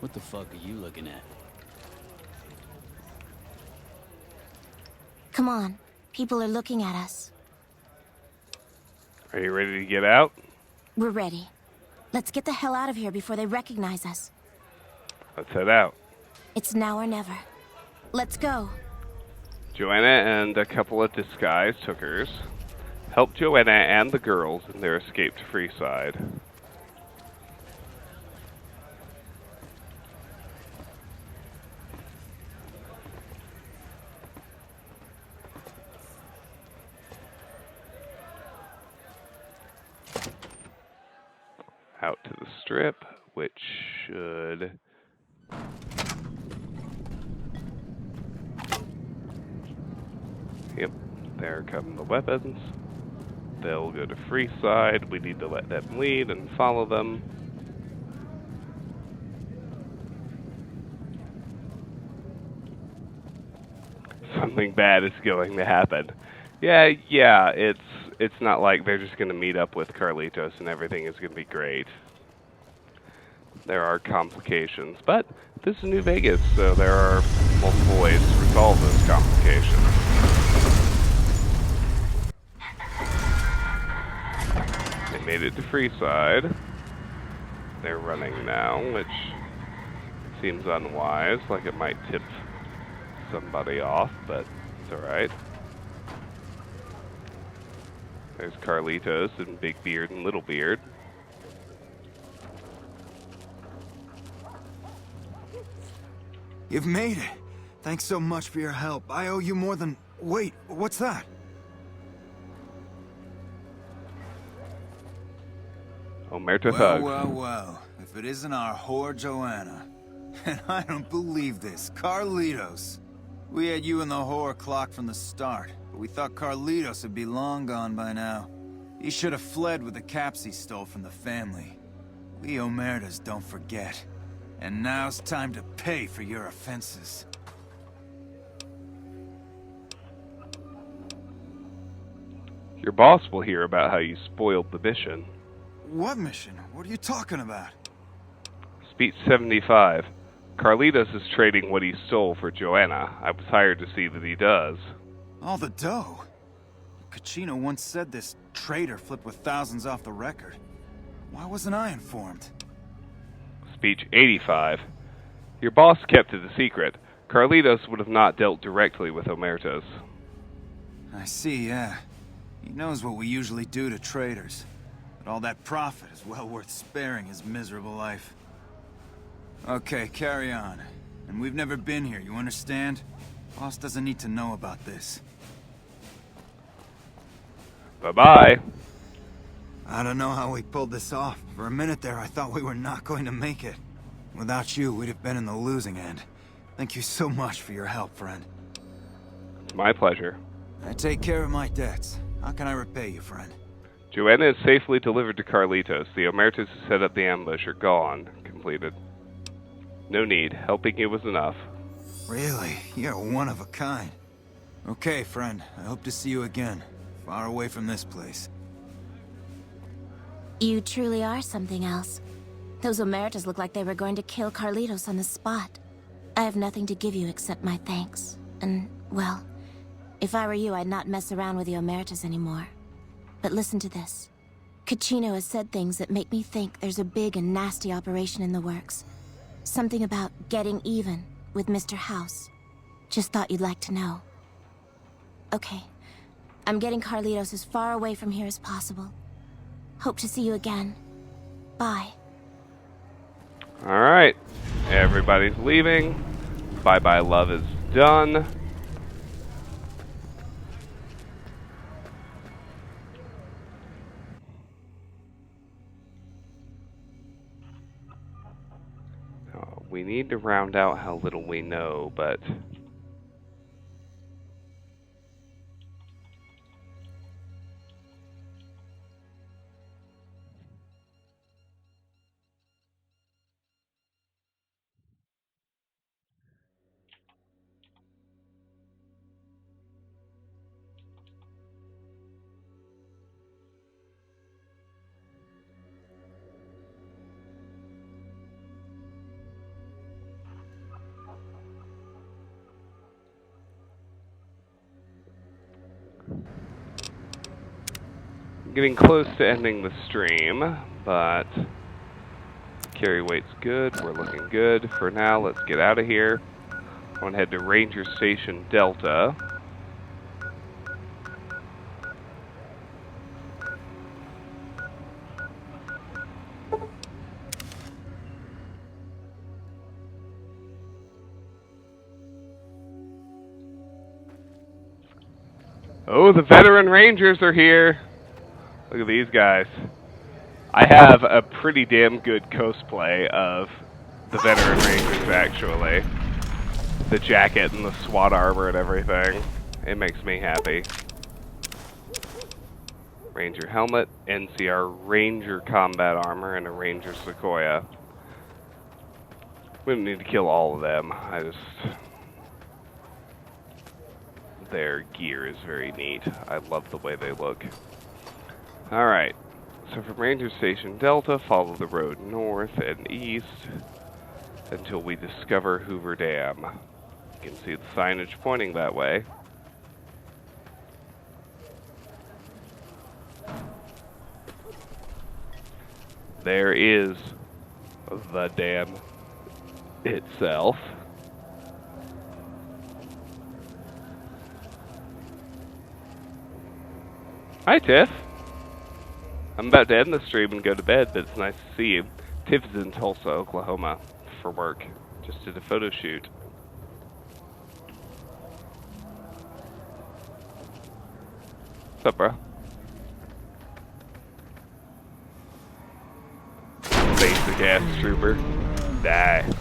[SPEAKER 10] What the fuck are you looking at?
[SPEAKER 14] Come on. People are looking at us.
[SPEAKER 1] Are you ready to get out?
[SPEAKER 14] We're ready. Let's get the hell out of here before they recognize us.
[SPEAKER 1] Let's head out.
[SPEAKER 14] It's now or never. Let's go.
[SPEAKER 1] Joanna and a couple of disguised hookers helped Joanna and the girls in their escape to Freeside. Out to the strip, which should... Yep, there come the weapons. They'll go to Freeside. We need to let them lead and follow them. Something bad is going to happen. Yeah, it's not like they're just going to meet up with Carlitos and everything is going to be great. There are complications, but this is New Vegas, so there are multiple ways to resolve those complications. They made it to Freeside. They're running now, which seems unwise, like it might tip somebody off, but it's alright. There's Carlitos and Big Beard and Little Beard.
[SPEAKER 12] You've made it. Thanks so much for your help. I owe you more than... Wait, what's that?
[SPEAKER 1] Omerta hugs.
[SPEAKER 12] Well. If it isn't our whore Joanna. And I don't believe this. Carlitos. We had you in the whore clocked from the start, but we thought Carlitos would be long gone by now. He should have fled with the caps he stole from the family. We Omertas don't forget. And now's time to pay for your offenses.
[SPEAKER 1] Your boss will hear about how you spoiled the mission.
[SPEAKER 12] What mission? What are you talking about?
[SPEAKER 1] Speech 75. Carlitos is trading what he stole for Joanna. I was hired to see that he does.
[SPEAKER 12] All the dough? Kachino once said this traitor flipped with thousands off the record. Why wasn't I informed?
[SPEAKER 1] Speech 85. Your boss kept it a secret. Carlitos would have not dealt directly with Omertas.
[SPEAKER 12] I see, yeah. He knows what we usually do to traitors. But all that profit is well worth sparing his miserable life. Okay, carry on. And we've never been here, you understand? Boss doesn't need to know about this.
[SPEAKER 1] Bye-bye.
[SPEAKER 12] I don't know how we pulled this off. For a minute there, I thought we were not going to make it. Without you, we'd have been in the losing end. Thank you so much for your help, friend.
[SPEAKER 1] It's my pleasure.
[SPEAKER 12] I take care of my debts. How can I repay you, friend?
[SPEAKER 1] Joanna is safely delivered to Carlitos. The Omertas who set up the ambush are gone. Completed. No need. Helping you was enough.
[SPEAKER 12] Really? You're one of a kind. Okay, friend. I hope to see you again. Far away from this place.
[SPEAKER 14] You truly are something else. Those Omertas look like they were going to kill Carlitos on the spot. I have nothing to give you except my thanks. And, well, if I were you, I'd not mess around with the Omertas anymore. But listen to this. Kachino has said things that make me think there's a big and nasty operation in the works. Something about getting even with Mr. House. Just thought you'd like to know. Okay. I'm getting Carlitos as far away from here as possible. Hope to see you again. Bye.
[SPEAKER 1] Alright. Everybody's leaving. Bye-bye love is done. We need to round out how little we know, but... getting close to ending the stream, but carry weight's good. We're looking good. For now, let's get out of here. I want to head to Ranger Station Delta. Oh, the veteran Rangers are here. Look at these guys. I have a pretty damn good cosplay of the veteran Rangers, actually. The jacket and the SWAT armor and everything. It makes me happy. Ranger helmet, NCR Ranger combat armor, and a Ranger Sequoia. We don't need to kill all of them. Their gear is very neat. I love the way they look. Alright. So from Ranger Station Delta, follow the road north and east until we discover Hoover Dam. You can see the signage pointing that way. There is the dam itself. Hi, Tiff. I'm about to end the stream and go to bed, but it's nice to see you. Tiff is in Tulsa, Oklahoma for work. Just did a photo shoot. What's up, bro? Basic ass trooper. Die.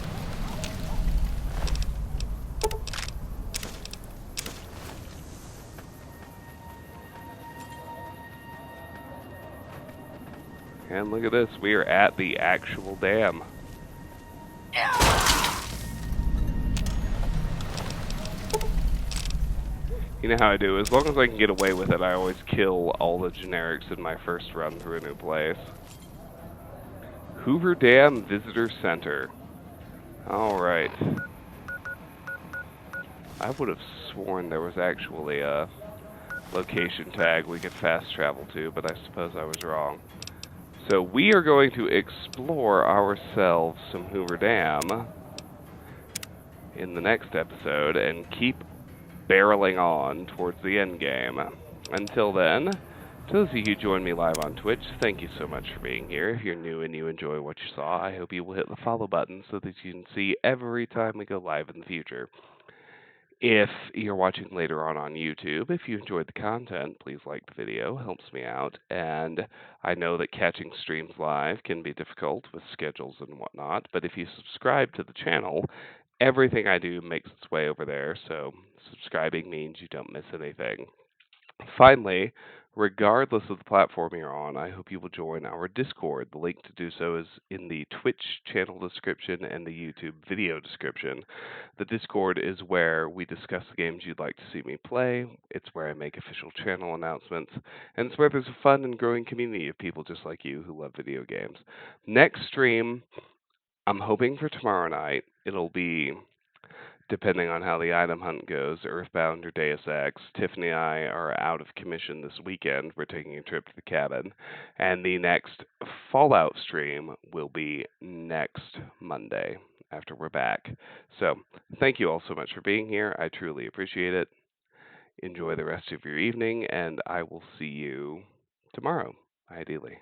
[SPEAKER 1] And look at this, we are at the actual dam. You know how I do, as long as I can get away with it, I always kill all the generics in my first run through a new place. Hoover Dam Visitor Center. Alright. I would have sworn there was actually a location tag we could fast travel to, but I suppose I was wrong. So we are going to explore ourselves some Hoover Dam in the next episode and keep barreling on towards the end game. Until then, to those of you who joined me live on Twitch, thank you so much for being here. If you're new and you enjoy what you saw, I hope you will hit the follow button so that you can see every time we go live in the future. If you're watching later on YouTube, if you enjoyed the content, please like the video. Helps me out. And I know that catching streams live can be difficult with schedules and whatnot, but if you subscribe to the channel, everything I do makes its way over there, so subscribing means you don't miss anything. Finally, regardless of the platform you're on, I hope you will join our Discord. The link to do so is in the Twitch channel description and the YouTube video description. The Discord is where we discuss the games you'd like to see me play, it's where I make official channel announcements, and it's where there's a fun and growing community of people just like you who love video games. Next stream, I'm hoping for tomorrow night. It'll be, depending on how the item hunt goes, Earthbound or Deus Ex. Tiffany and I are out of commission this weekend. We're taking a trip to the cabin. And the next Fallout stream will be next Monday after we're back. So, thank you all so much for being here. I truly appreciate it. Enjoy the rest of your evening, and I will see you tomorrow, ideally.